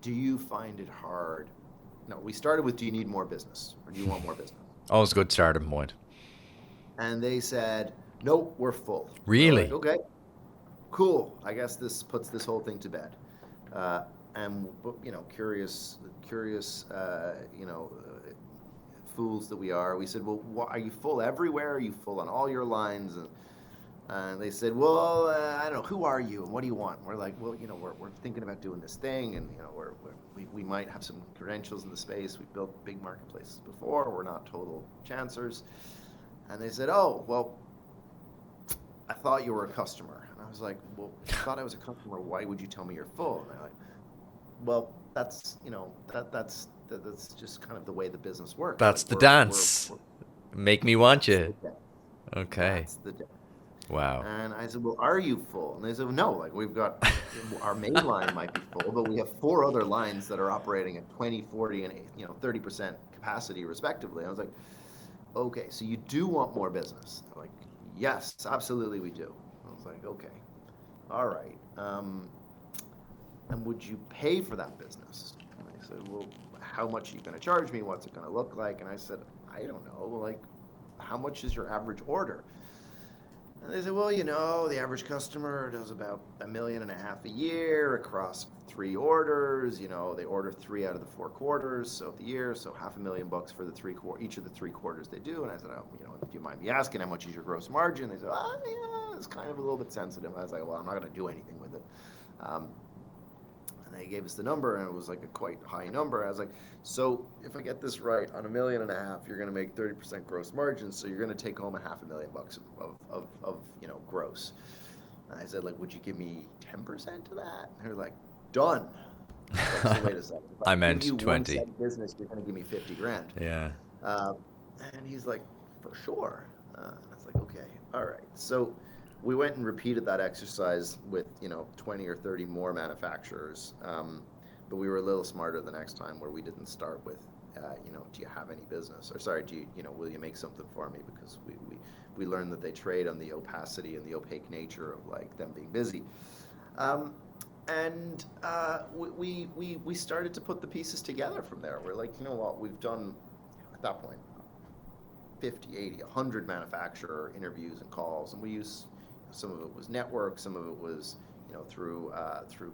do you find it hard? No, we started with, do you need more business, or do you want more business? Always a good starting point. And they said, nope, we're full. Really? Like, okay, cool. I guess this puts this whole thing to bed. And curious, fools that we are. We said, well, are you full everywhere? Are you full on all your lines? And they said, well, I don't know, who are you and what do you want? And we're like, well, we're thinking about doing this thing, and we might have some credentials in the space. We've built big marketplaces before. We're not total chancers. And they said, oh, well, I thought you were a customer. And I was like, well, I thought I was a customer. Why would you tell me you're full? And they're like, well, that's just kind of the way the business works. That's Like the dance. Make me want you. Okay. That's the dance. Wow. And I said, well, are you full? And they said, no, like we've got our main line might be full, but we have 4 other lines that are operating at 20, 40, and 30% capacity respectively. And I was like, okay, so you do want more business? They're like, yes, absolutely we do. I was like, okay, all right. And would you pay for that business? And they said, well, how much are you going to charge me? What's it going to look like? And I said, I don't know. Like, how much is your average order? And they said, well, the average customer does about $1.5 million a year across 3 orders. They order 3 out of the 4 quarters of the year, so $500,000 for each of the 3 quarters they do. And I said, oh, do you mind me asking how much is your gross margin? They said, oh, yeah, it's kind of a little bit sensitive. I was like, well, I'm not going to do anything with it. And they gave us the number, and it was like a quite high number. I was like, so if I get this right, on $1.5 million, you're going to make 30% gross margin, so you're going to take home $500,000 of gross. And I said, like, would you give me 10% of that? And they were like, done. Like, so wait a second. I meant give you 20. 1 cent business, you're going to give me 50 grand. Yeah. And he's like, for sure. And I was like, okay, all right. So we went and repeated that exercise with 20 or 30 more manufacturers, but we were a little smarter the next time, where we didn't start with do you have any business, or sorry, will you make something for me, because we learned that they trade on the opacity and the opaque nature of like them being busy. And we started to put the pieces together from there. We're like, what, we've done at that point 50, 80, 100 manufacturer interviews and calls, and we use, some of it was network, some of it was through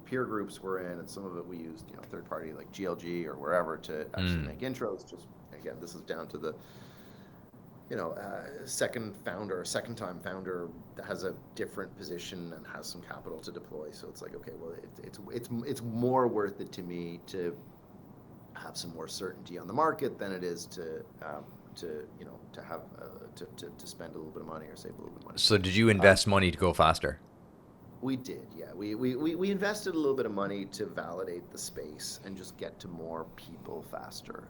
peer groups we're in, and some of it we used third party like GLG or wherever to actually make intros. Just again, this is down to the second time founder that has a different position and has some capital to deploy. So it's like, okay, well, it's more worth it to me to have some more certainty on the market than it is to have to spend a little bit of money or save a little bit of money. So did you invest money to go faster? We did, yeah. We invested a little bit of money to validate the space and just get to more people faster.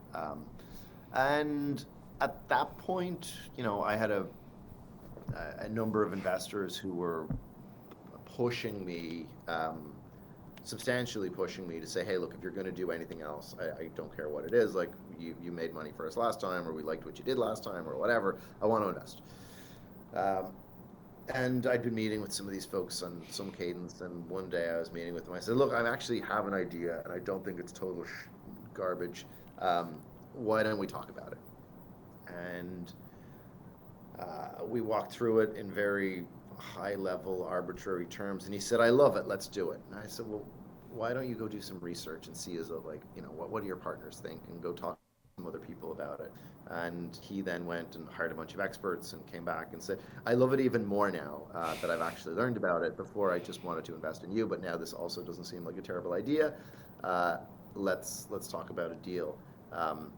And at that point, I had a number of investors who were pushing me, substantially pushing me to say, hey, look, if you're going to do anything else, I don't care what it is. Like, you made money for us last time, or we liked what you did last time, or whatever. I want to invest. And I'd been meeting with some of these folks on some cadence, and one day I was meeting with them. I said, look, I actually have an idea, and I don't think it's total garbage. Why don't we talk about it? And we walked through it in very high-level, arbitrary terms, and he said, I love it, let's do it. And I said, well, why don't you go do some research and see, what do your partners think, and go talk to some other people about it. And he then went and hired a bunch of experts and came back and said, I love it even more now that I've actually learned about it. Before, I just wanted to invest in you, but now this also doesn't seem like a terrible idea. Let's talk about a deal. And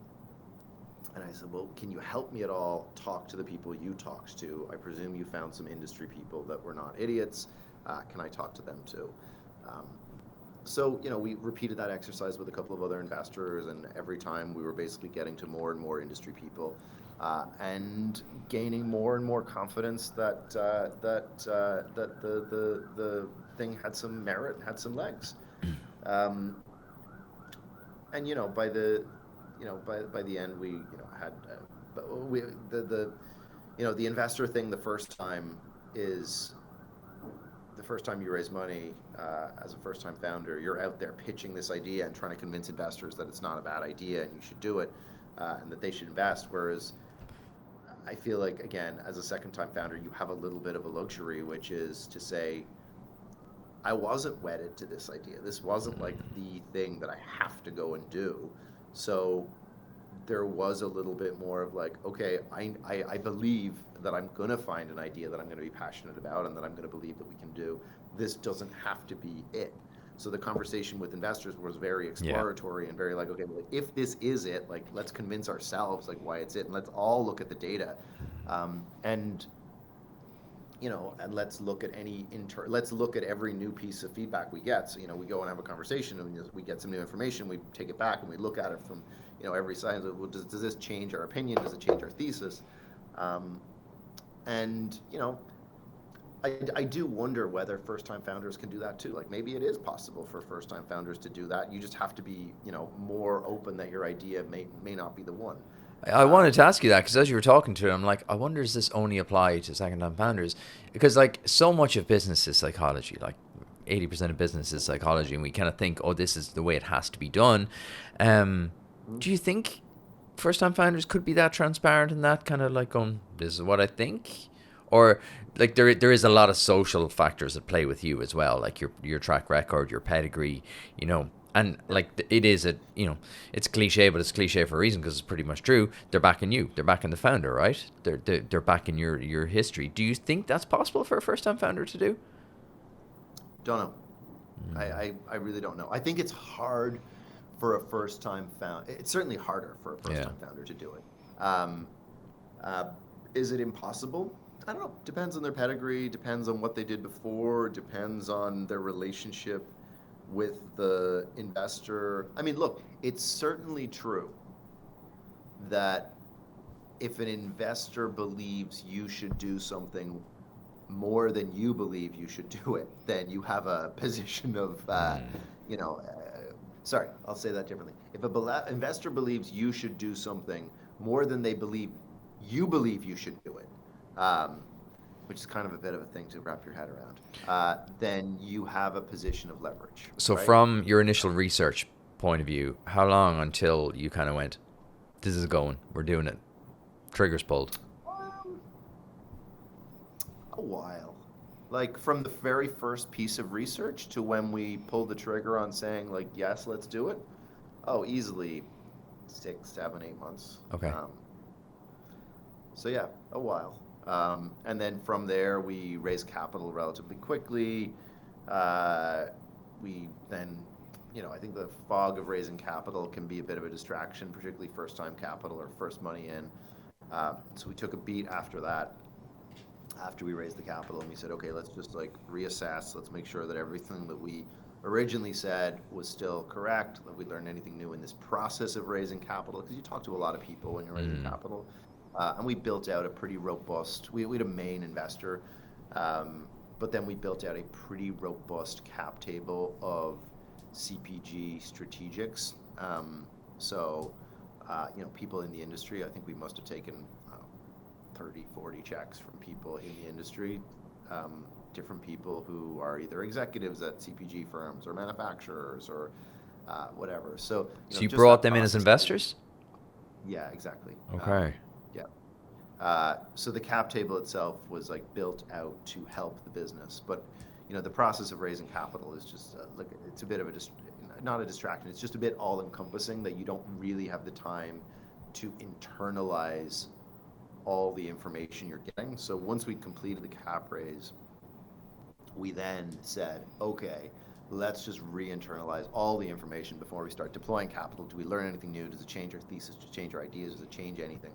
I said, well, can you help me at all talk to the people you talked to? I presume you found some industry people that were not idiots. Can I talk to them too? So, we repeated that exercise with a couple of other investors, and every time we were basically getting to more and more industry people, and gaining more and more confidence that the thing had some merit, had some legs. And by the end, we had the investor thing. The first time is the first time you raise money as a first-time founder, you're out there pitching this idea and trying to convince investors that it's not a bad idea and you should do it, and that they should invest. Whereas I feel like, again, as a second-time founder, you have a little bit of a luxury, which is to say, I wasn't wedded to this idea. This wasn't like the thing that I have to go and do. So there was a little bit more of like, okay, I believe that I'm going to find an idea that I'm going to be passionate about and that I'm going to believe that we can do. This doesn't have to be it. So the conversation with investors was very exploratory and very like, okay, well, if this is it, like, let's convince ourselves like why it's it, and let's all look at the data, and and let's look at let's look at every new piece of feedback we get. So we go and have a conversation, and we get some new information, we take it back and we look at it from every side. Well, does this change our opinion? Does it change our thesis? And I do wonder whether first-time founders can do that too. Like, maybe it is possible for first-time founders to do that. You just have to be, more open that your idea may not be the one. I wanted to ask you that because as you were talking to it, I'm like, I wonder, does this only apply to second-time founders? Because like so much of business is psychology, like 80% of business is psychology, and we kind of think, oh, this is the way it has to be done. Do you think first-time founders could be that transparent and that kind of like going, this is what I think? Or like there is a lot of social factors at play with you as well, like your track record, your pedigree, and like it is it's cliche, but it's cliche for a reason because it's pretty much true. They're backing you, they're backing the founder, right? They're backing your history. Do you think that's possible for a first time founder to do? Don't know. I really don't know. I think it's hard for a first time founder. It's certainly harder for a first time founder to do it. Is it impossible? I don't know. Depends on their pedigree, depends on what they did before, depends on their relationship with the investor. I mean, look, it's certainly true that if an investor believes you should do something more than you believe you should do it, then you have a position of, sorry, I'll say that differently. If an investor believes you should do something more than they believe you should do it, which is kind of a bit of a thing to wrap your head around, then you have a position of leverage. So right? From your initial research point of view, how long until you kind of went, this is going, we're doing it, triggers pulled? A while. Like from the very first piece of research to when we pulled the trigger on saying like, yes, let's do it. Oh, easily 6, 7, 8 months. Okay. So yeah, a while. And then from there, we raised capital relatively quickly. We then, I think the fog of raising capital can be a bit of a distraction, particularly first-time capital or first money in. So we took a beat after that, after we raised the capital, and we said, okay, let's just like reassess. Let's make sure that everything that we originally said was still correct, that we learned anything new in this process of raising capital, because you talk to a lot of people when you're raising capital. And we built out a pretty robust, we had a main investor, but then we built out a pretty robust cap table of CPG strategics. So, people in the industry, I think we must have taken 30, 40 checks from people in the industry, different people who are either executives at CPG firms or manufacturers or whatever. So you brought them in as investors? Yeah, exactly. Okay. So the cap table itself was like built out to help the business, but the process of raising capital is just it's a bit of not a distraction. It's just a bit all-encompassing that you don't really have the time to internalize all the information you're getting. So once we completed the cap raise, we then said, okay, let's just re-internalize all the information before we start deploying capital. Do we learn anything new? Does it change our thesis? Does it change our ideas? Does it change anything?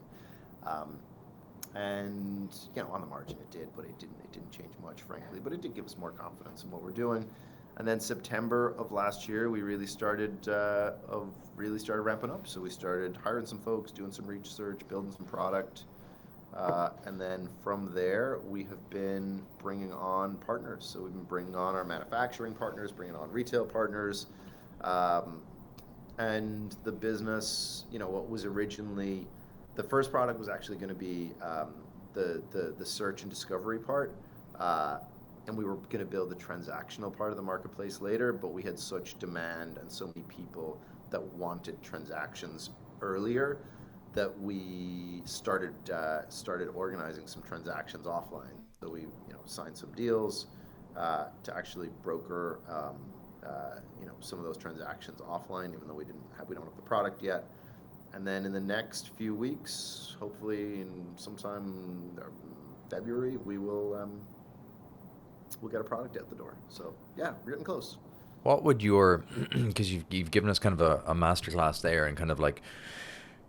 And on the margin it did, but it didn't change much, frankly. But it did give us more confidence in what we're doing. And then September of last year, we really started ramping up. So we started hiring some folks, doing some research, building some product, and then from there we have been bringing on partners. So we've been bringing on our manufacturing partners, bringing on retail partners, and the business. What was originally the first product was actually going to be the search and discovery part, and we were going to build the transactional part of the marketplace later, but we had such demand and so many people that wanted transactions earlier that we started organizing some transactions offline. So we signed some deals to actually broker some of those transactions offline, even though we don't have the product yet. And then in the next few weeks, hopefully in sometime February, we'll get a product out the door. So yeah, we're getting close. What would your, because you've given us kind of a masterclass there and kind of like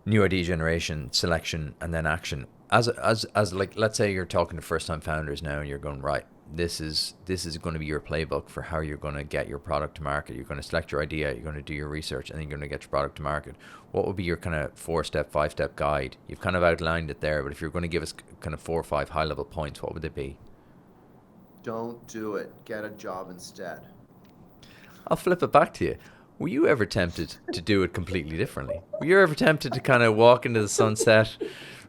new idea generation, selection, and then action. As like, let's say you're talking to first time founders now and you're going, right, this is going to be your playbook for how you're going to get your product to market. You're going to select your idea, you're going to do your research, and then you're going to get your product to market. What would be your kind of 4-step, 5-step guide? You've kind of outlined it there, but if you're going to give us kind of 4 or 5 high level points, what would they be? Don't do it. Get a job instead. I'll flip it back to you. Were you ever tempted to do it completely differently? Were you ever tempted to kind of walk into the sunset,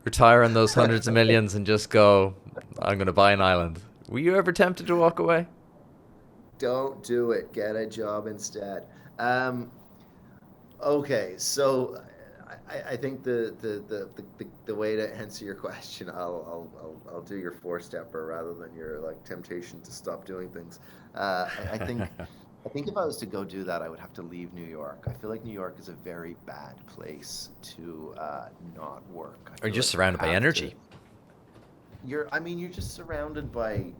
retire on those hundreds of millions and just go, I'm going to buy an island? Were you ever tempted to walk away? Don't do it. Get a job instead. Okay, so I think the way to answer your question, I'll do your 4-stepper rather than your like temptation to stop doing things. I think if I was to go do that, I would have to leave New York. I feel like New York is a very bad place to not work. Or just surrounded by energy. You're just surrounded by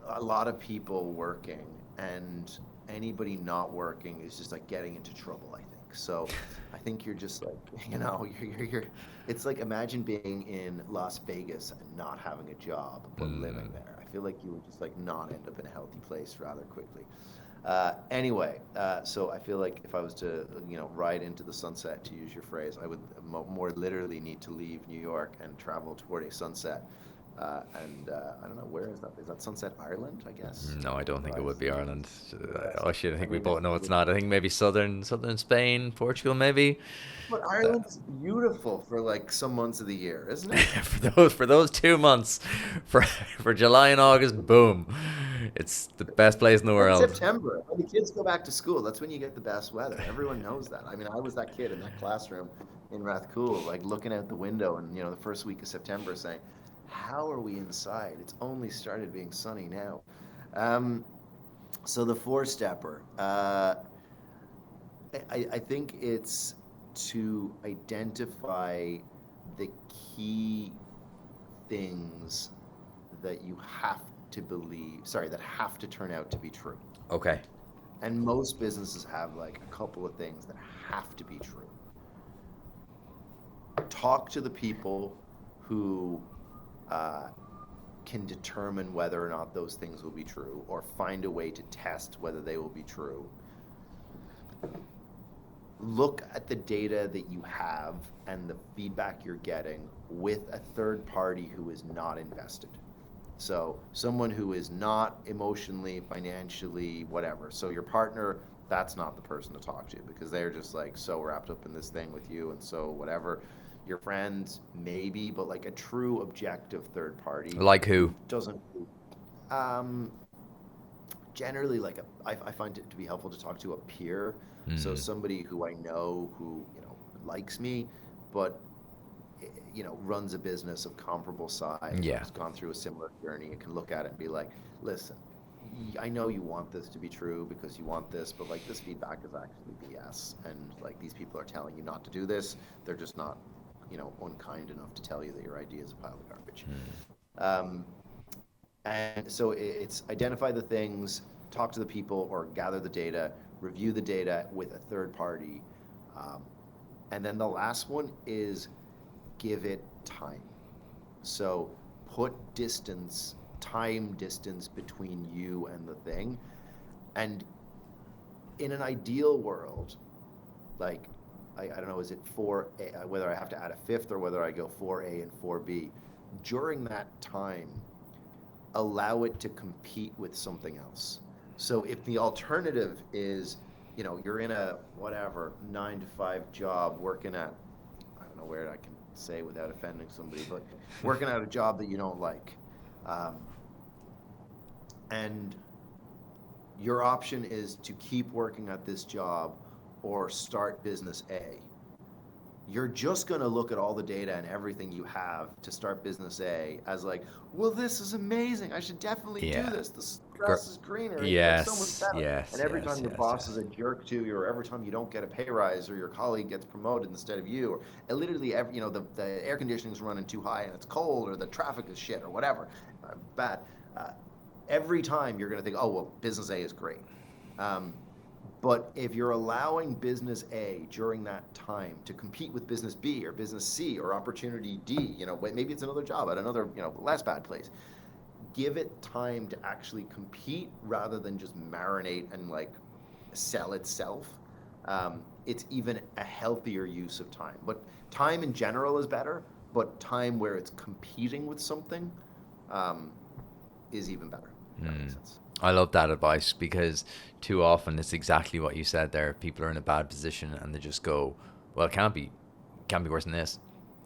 a lot of people working, and anybody not working is just like getting into trouble, I think. So I think you're just like, you're it's like, imagine being in Las Vegas and not having a job, but living there. I feel like you would just like not end up in a healthy place rather quickly. Anyway, so I feel like if I was to, ride into the sunset, to use your phrase, I would more literally need to leave New York and travel toward a sunset. I don't know, where is that? Is that Sunset Ireland, I guess? No, I don't think it would be Ireland. Oh shit, I think we both know it's not. I think maybe southern Spain, Portugal maybe. But Ireland's beautiful for like some months of the year, isn't it? for those 2 months, for July and August, boom. It's the best place in the world. September, when the kids go back to school, that's when you get the best weather. Everyone knows that. I mean, I was that kid in that classroom in Rathcoole, like looking out the window and, the first week of September saying, how are we inside? It's only started being sunny now. So the 4-stepper, I think it's to identify the key things that you have to believe, that have to turn out to be true. Okay. And most businesses have like a couple of things that have to be true. Talk to the people who can determine whether or not those things will be true, or find a way to test whether they will be true. Look at the data that you have and the feedback you're getting with a third party who is not invested. So someone who is not emotionally, financially, whatever. So your partner, that's not the person to talk to, because they're just like so wrapped up in this thing with you, and so whatever. Your friends, maybe, but like a true objective third party. Like who? Doesn't. Generally, like I find it to be helpful to talk to a peer. So somebody who I know who likes me, but runs a business of comparable size. Yeah. Has gone through a similar journey. You can look at it and be like, listen, I know you want this to be true because you want this, but like this feedback is actually BS, and like these people are telling you not to do this. They're just not unkind enough to tell you that your idea is a pile of garbage. And so it's identify the things, talk to the people, or gather the data, review the data with a third party. And then the last one is give it time. So put time distance between you and the thing. And in an ideal world, like, I don't know, is it 4A, whether I have to add a fifth or whether I go 4A and 4B, during that time, allow it to compete with something else. So if the alternative is, you're in a 9-to-5 job working at, I don't know where I can say without offending somebody, but working at a job that you don't like. And your option is to keep working at this job or start business A. You're just going to look at all the data and everything you have to start business A as like, well, this is amazing. I should definitely do this. grass is greener. It's so much Yes, better. yes, And every yes, time your yes, boss yes. is a jerk to you, or every time you don't get a pay rise, or your colleague gets promoted instead of you, or and literally every, the air conditioning's running too high and it's cold, or the traffic is shit, or whatever, bad. Uh, every time you're going to think, oh well, business A is great. But if you're allowing business A during that time to compete with business B or business C or opportunity D, maybe it's another job at another, less bad place. Give it time to actually compete rather than just marinate and like sell itself. It's even a healthier use of time. But time in general is better, but time where it's competing with something is even better. If that makes sense. I love that advice, because too often it's exactly what you said there. People are in a bad position and they just go, well, it can't be worse than this.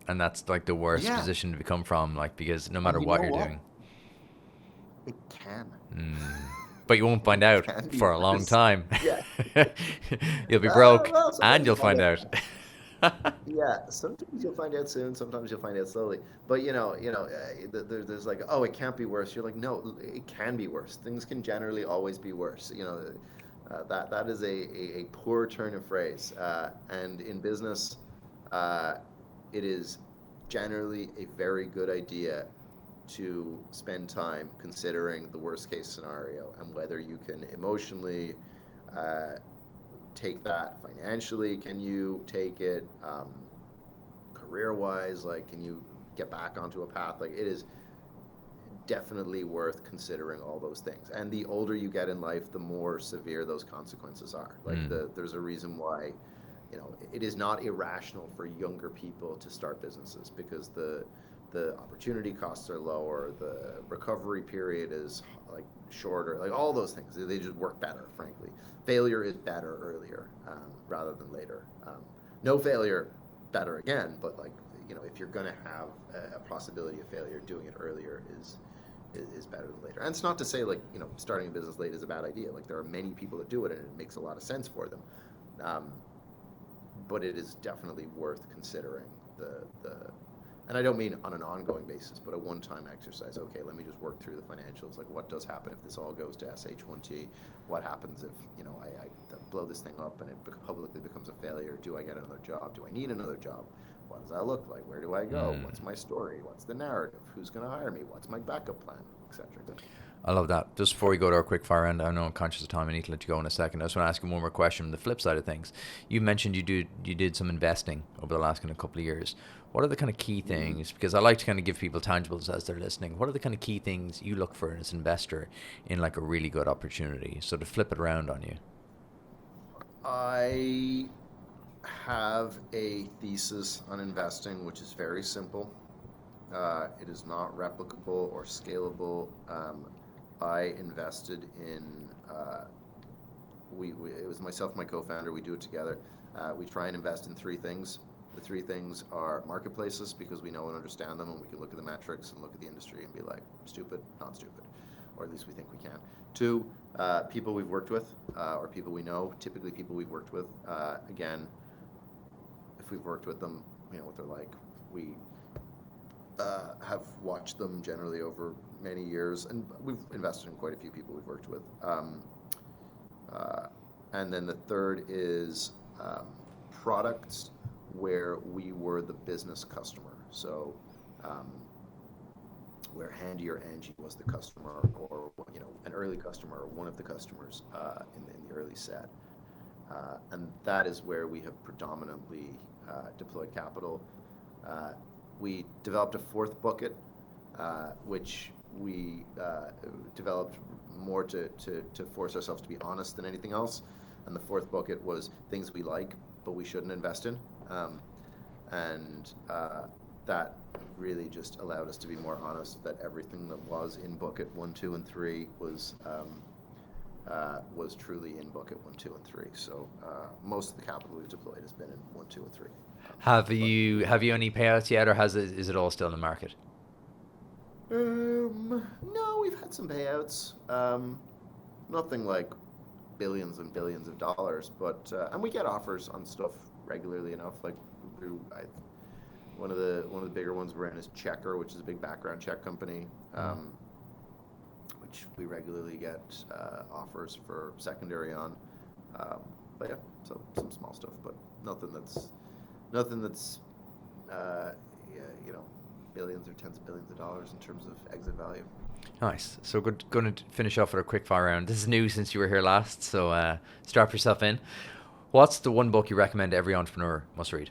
And that's like the worst Yeah. position to become from, like, because no matter And you what know you're what? doing, It can. but you won't find It out can be for a long worse. time. Yeah. You'll be broke Well, and sometimes you'll you'll find find out. out. Yeah, sometimes you'll find out soon. Sometimes you'll find out slowly. But there's like, oh, it can't be worse. You're like, no, it can be worse. Things can generally always be worse. That is a poor turn of phrase. And in business, uh, it is generally a very good idea to spend time considering the worst case scenario and whether you can emotionally uh, take that, financially can you take it, career wise, like can you get back onto a path. Like it is definitely worth considering all those things, and the older you get in life, the more severe those consequences are. Like there's a reason why it is not irrational for younger people to start businesses, because the opportunity costs are lower, the recovery period is like shorter, like all those things. They just work better, frankly. Failure is better earlier, rather than later. No failure, better again, but like, if you're going to have a possibility of failure, doing it earlier is better than later. And it's not to say like, starting a business late is a bad idea. Like there are many people that do it and it makes a lot of sense for them. But it is definitely worth considering and I don't mean on an ongoing basis, but a one-time exercise. Okay, let me just work through the financials. Like, what does happen if this all goes to SH1T? What happens if, I blow this thing up and it publicly becomes a failure? Do I get another job? Do I need another job? What does that look like? Where do I go? What's my story? What's the narrative? Who's going to hire me? What's my backup plan? Etc. I love that. Just before we go to our quick fire round, I know I'm conscious of time. I need to let you go in a second. I just want to ask you one more question. The flip side of things, you mentioned you did some investing over the last kind of couple of years. What are the kind of key things? Because I like to kind of give people tangibles as they're listening. What are the kind of key things you look for as an investor in like a really good opportunity? So to flip it around on you. I have a thesis on investing, which is very simple. It is not replicable or scalable. I invested in, it was myself, my co-founder, we do it together. We try and invest in three things. The three things are marketplaces, because we know and understand them and we can look at the metrics and look at the industry and be like, stupid, not stupid, or at least we think we can. Two, people we've worked with, or people we know, typically people we've worked with. Again, if we've worked with them, we know what they're like. We have watched them generally over many years, and we've invested in quite a few people we've worked with. And then the third is products where we were the business customer. So where Handy or Angie was the customer, or an early customer, or one of the customers in the early set. And that is where we have predominantly deployed capital. We developed a fourth bucket, which we developed more to force ourselves to be honest than anything else. And the fourth bucket was things we like, but we shouldn't invest in. That really just allowed us to be more honest that everything that was in bucket 1, 2, and 3 was truly in bucket 1, 2, and 3. So most of the capital we've deployed has been in 1, 2, and 3. Have you any payouts yet, or is it all still in the market? No, we've had some payouts. Nothing like billions and billions of dollars, but and we get offers on stuff regularly enough. Like one of the bigger ones we're in is Checker, which is a big background check company. which we regularly get offers for secondary on. But yeah, so some small stuff, but nothing that's yeah, billions or tens of billions of dollars in terms of exit value. Nice. So good. Going to finish off with a quick fire round. This is new since you were here last, so strap yourself in. What's the one book you recommend every entrepreneur must read?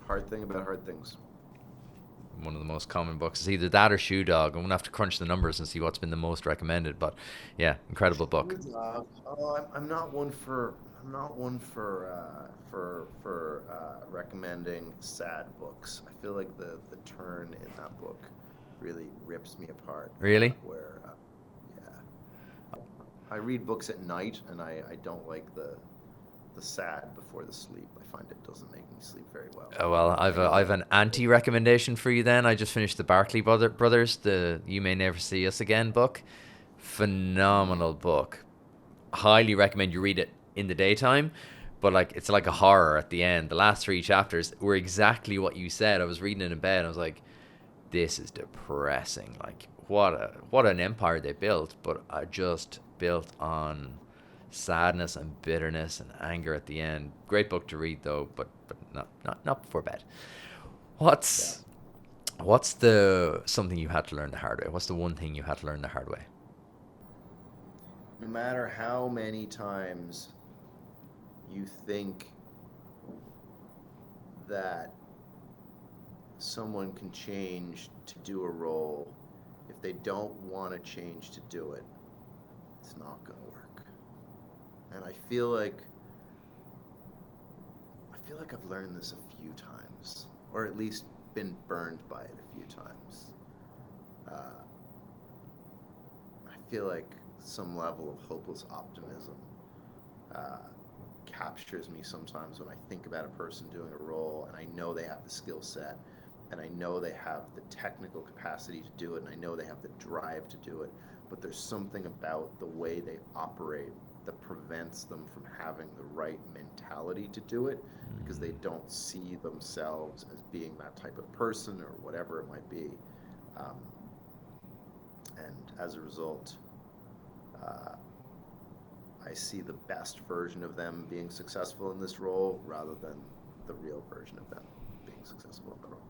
Hard Thing About Hard Things. One of the most common books is either that or Shoe Dog. I'm gonna have to crunch the numbers and see what's been the most recommended. But yeah, incredible book. I'm not one for recommending sad books. I feel like the turn in that book really rips me apart. Really? Yeah, I read books at night, and I don't like the sad before the sleep. I find it doesn't make me sleep very well. Oh, well, I've an anti-recommendation for you then. I just finished the Barclay Brothers, the You May Never See Us Again book. Phenomenal book. Highly recommend you read it in the daytime, but like it's like a horror at the end. The last 3 chapters were exactly what you said. I was reading it in bed and I was like, this is depressing. Like what an empire they built, but just built on sadness and bitterness and anger at the end. Great book to read though, but not before bed. What's the something you had to learn the hard way? What's the one thing you had to learn the hard way? No matter how many times you think that someone can change to do a role, if they don't want to change to do it, it's not going to work. And I feel like I've learned this a few times, or at least been burned by it a few times. I feel like some level of hopeless optimism captures me sometimes when I think about a person doing a role, and I know they have the skill set, and I know they have the technical capacity to do it, and I know they have the drive to do it, but there's something about the way they operate that prevents them from having the right mentality to do it, because they don't see themselves as being that type of person or whatever it might be. And as a result, I see the best version of them being successful in this role rather than the real version of them being successful in the role.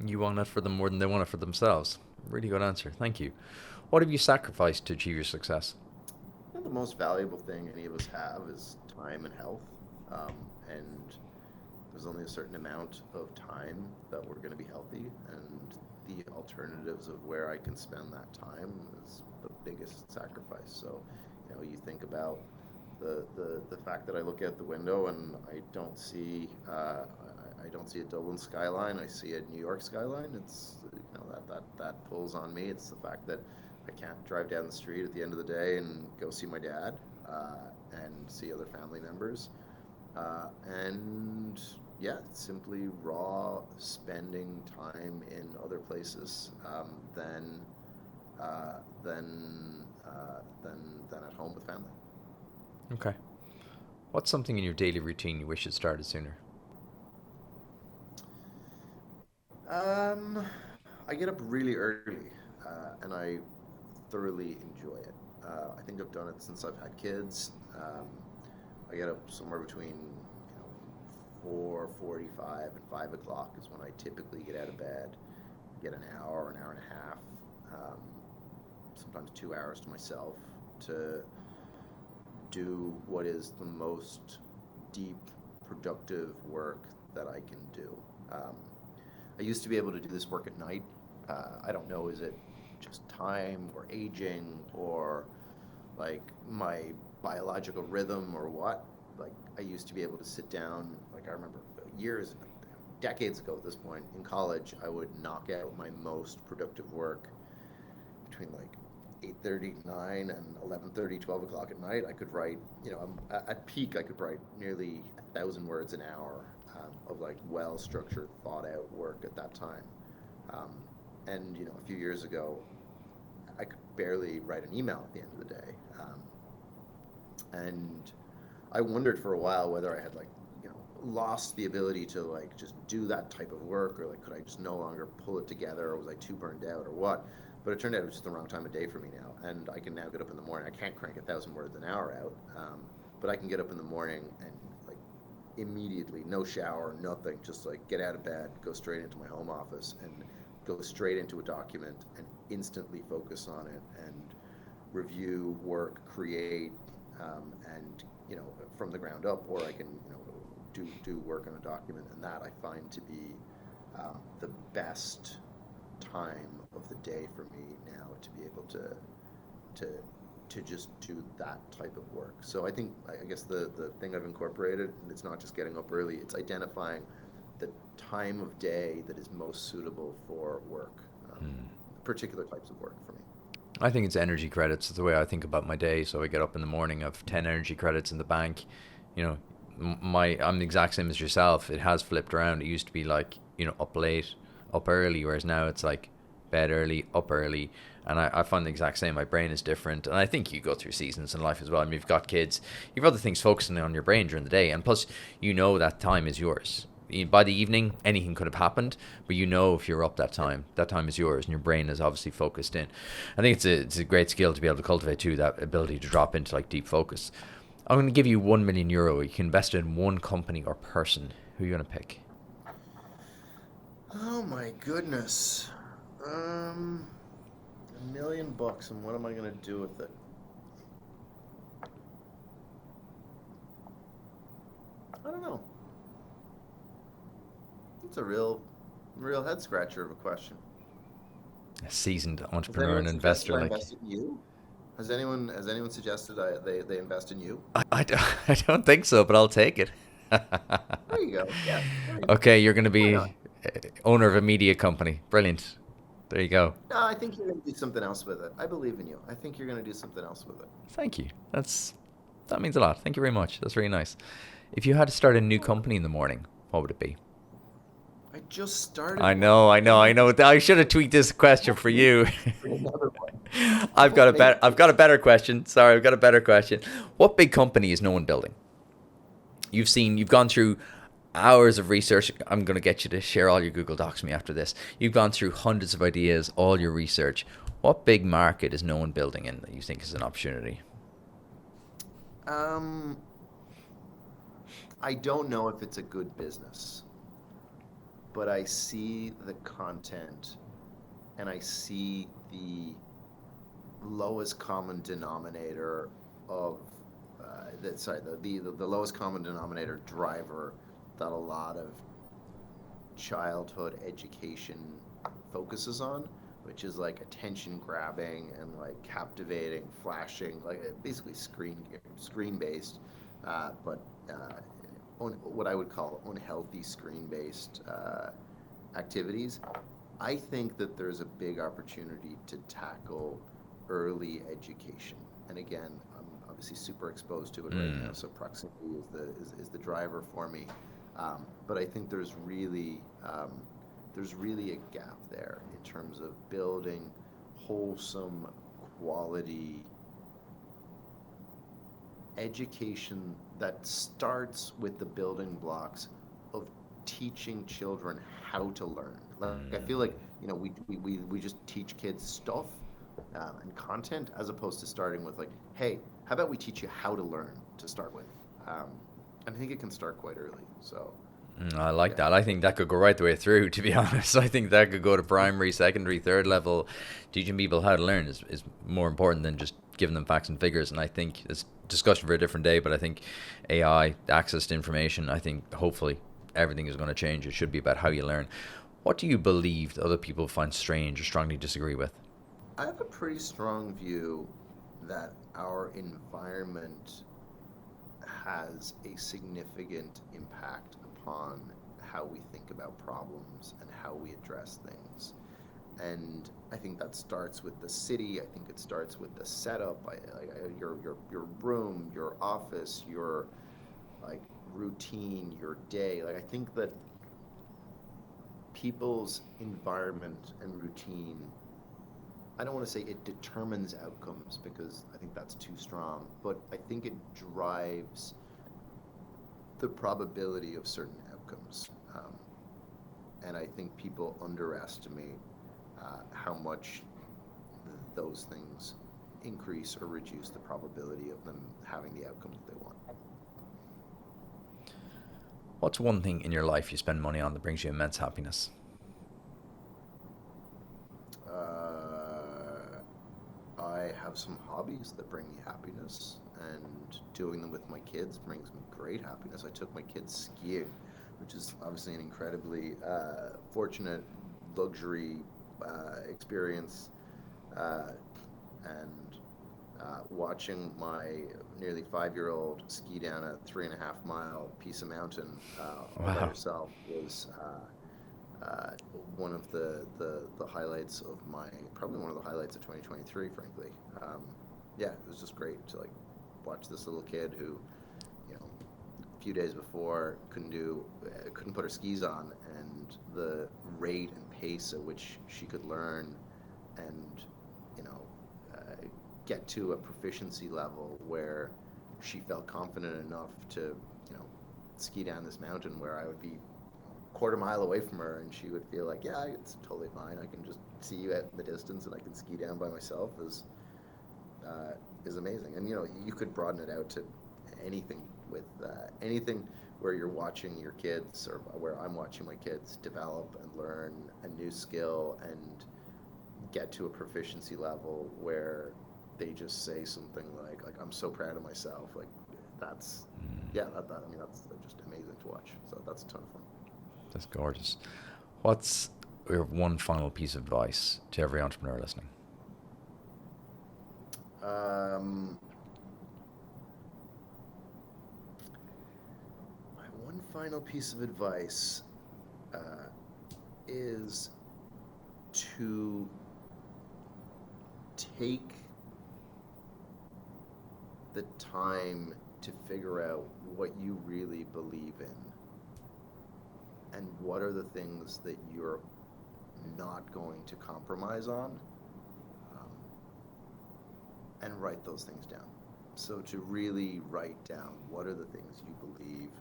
You want it for them more than they want it for themselves. Really good answer. Thank you. What have you sacrificed to achieve your success? The most valuable thing any of us have is time and health. And there's only a certain amount of time that we're going to be healthy, and the alternatives of where I can spend that time is the biggest sacrifice. So, you think about the fact that I look out the window and I don't see a Dublin skyline. I see a New York skyline. It's that pulls on me. It's the fact that I can't drive down the street at the end of the day and go see my dad and see other family members. And yeah, simply raw spending time in other places than at home with family. Okay. What's something in your daily routine you wish had started sooner? I get up really early, and I thoroughly enjoy it. I think I've done it since I've had kids. I get up somewhere between 4:45 and 5 o'clock is when I typically get out of bed. Get an hour and a half, sometimes 2 hours to myself to do what is the most deep, productive work that I can do. I used to be able to do this work at night. I don't know, is it just time or aging or like my biological rhythm or what? Like I used to be able to sit down, like I remember decades ago at this point in college, I would knock out my most productive work between like 8:39 and 11:30, 12 o'clock at night. I could write, at peak, I could write nearly 1,000 words an hour of like well-structured, thought-out work at that time. And a few years ago, I could barely write an email at the end of the day. And I wondered for a while whether I had lost the ability to just do that type of work, or could I just no longer pull it together, or was I too burned out, or what? But it turned out it was just the wrong time of day for me now, and I can now get up in the morning. I can't crank 1,000 words an hour out, but I can get up in the morning and like immediately, no shower, nothing, just like get out of bed, go straight into my home office, and go straight into a document and instantly focus on it and review, work, create, and from the ground up, or I can do work on a document, and that I find to be the best time of the day for me now, to be able to just do that type of work. So I think, I guess the thing I've incorporated, and it's not just getting up early, it's identifying the time of day that is most suitable for work, particular types of work for me. I think it's energy credits. It's the way I think about my day. So I get up in the morning, I have 10 energy credits in the bank. I'm the exact same as yourself. It has flipped around. It used to be like, up late, up early, whereas now it's like bed early, up early. And I find the exact same. My brain is different. And I think you go through seasons in life as well. I mean, you've got kids, you've other things focusing on your brain during the day. And plus, that time is yours. By the evening, anything could have happened, but if you're up that time is yours, and your brain is obviously focused in. I think it's a great skill to be able to cultivate too, that ability to drop into like deep focus. I'm going to give you €1 million. You can invest in one company or person. Who are you going to pick? Oh my goodness. $1 million, and what am I going to do with it? I don't know. It's a real head scratcher of a question. A seasoned entrepreneur and investor. Invest in you? Has anyone suggested they invest in you? I don't think so, but I'll take it. There you go. Yeah. Okay, you're going to be owner of a media company. Brilliant. There you go. No, I think you're going to do something else with it. I believe in you. I think you're going to do something else with it. Thank you. That means a lot. Thank you very much. That's really nice. If you had to start a new company in the morning, what would it be? I just started. I know. I should have tweaked this question for you. Another one. I've got a better question. Sorry, I've got a better question. What big company is no one building? You've gone through hours of research. I'm going to get you to share all your Google Docs with me after this. You've gone through hundreds of ideas, all your research. What big market is no one building in that you think is an opportunity? I don't know if it's a good business, but I see the content and I see the lowest common denominator of the lowest common denominator driver that a lot of childhood education focuses on, which is like attention grabbing and like captivating, flashing, like basically screen based, but what I would call unhealthy screen based activities. I think that there's a big opportunity to tackle early education, and again, I'm obviously super exposed to it right now, so proximity is the driver for me. But I think there's really a gap there in terms of building wholesome, quality education that starts with the building blocks of teaching children how to learn. Like, I feel like we just teach kids stuff and content, as opposed to starting with like, hey, how about we teach you how to learn to start with? And I think it can start quite early. So I like that. I think that could go right the way through, to be honest. I think that could go to primary, secondary, third level. Teaching people how to learn is more important than just giving them facts and figures. And I think it's a discussion for a different day, but I think AI, access to information, I think hopefully everything is going to change. It should be about how you learn. What do you believe that other people find strange or strongly disagree with? I have a pretty strong view that our environment has a significant impact upon how we think about problems and how we address things. And I think that starts with the city. I think it starts with the setup, your room, your office, your like routine, your day. Like, I think that people's environment and routine, I don't want to say it determines outcomes, because I think that's too strong, but I think it drives the probability of certain outcomes. And I think people underestimate how much those things increase or reduce the probability of them having the outcome that they want. What's one thing in your life you spend money on that brings you immense happiness? I have some hobbies that bring me happiness, and doing them with my kids brings me great happiness. I took my kids skiing, which is obviously an incredibly fortunate luxury experience, and watching my nearly 5-year-old ski down a 3.5 mile piece of mountain all by Wow. herself was one of the highlights of probably one of the highlights of 2023, frankly. Yeah, it was just great to like watch this little kid who, a few days before couldn't put her skis on, and the rate and pace at which she could learn and get to a proficiency level where she felt confident enough to ski down this mountain where I would be quarter mile away from her, and she would feel like, yeah, it's totally fine. I can just see you at the distance, and I can ski down by myself. Is amazing. And you could broaden it out to anything with anything where you're watching your kids, or where I'm watching my kids develop and learn a new skill and get to a proficiency level where they just say something like I'm so proud of myself. Like that's that's just amazing to watch. So that's a ton of fun. That's gorgeous. What's your one final piece of advice to every entrepreneur listening? My one final piece of advice is to take the time to figure out what you really believe in and what are the things that you're not going to compromise on, and write those things down. So to really write down what are the things you believe,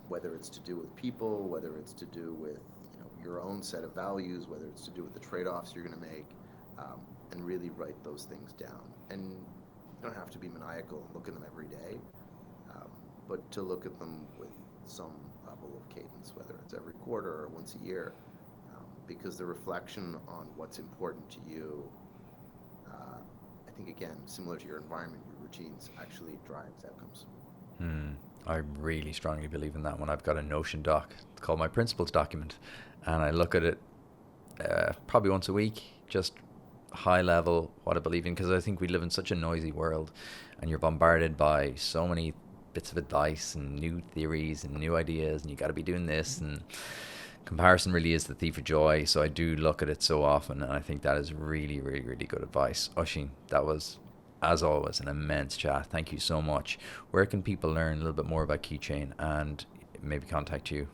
whether it's to do with people, whether it's to do with your own set of values, whether it's to do with the trade-offs you're going to make, and really write those things down. And you don't have to be maniacal and look at them every day, but to look at them with some level of cadence, whether it's every quarter or once a year, because the reflection on what's important to you, I think, again, similar to your environment, your routines, actually drives outcomes. I really strongly believe in that one. I've got a Notion doc. It's called my principles document, and I look at it probably once a week, just high level what I believe in, because I think we live in such a noisy world, and you're bombarded by so many bits of advice and new theories and new ideas, and you got to be doing this, and comparison really is the thief of joy. So I do look at it so often, and I think that is really, really, really good advice. Oisin, that was, as always, an immense chat. Thank you so much. Where can people learn a little bit more about Keychain and maybe contact you?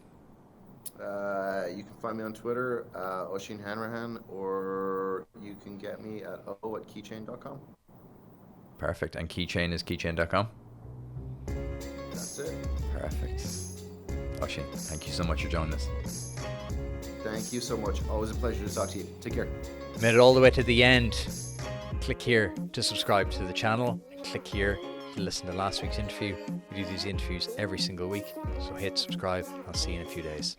You can find me on Twitter, Oisin Hanrahan, or you can get me at keychain.com. Perfect. And Keychain is keychain.com? That's it. Perfect. Oisin, thank you so much for joining us. Thank you so much. Always a pleasure to talk to you. Take care. Made it all the way to the end. Click here to subscribe to the channel. Click here to listen to last week's interview. We do these interviews every single week, so hit subscribe. I'll see you in a few days.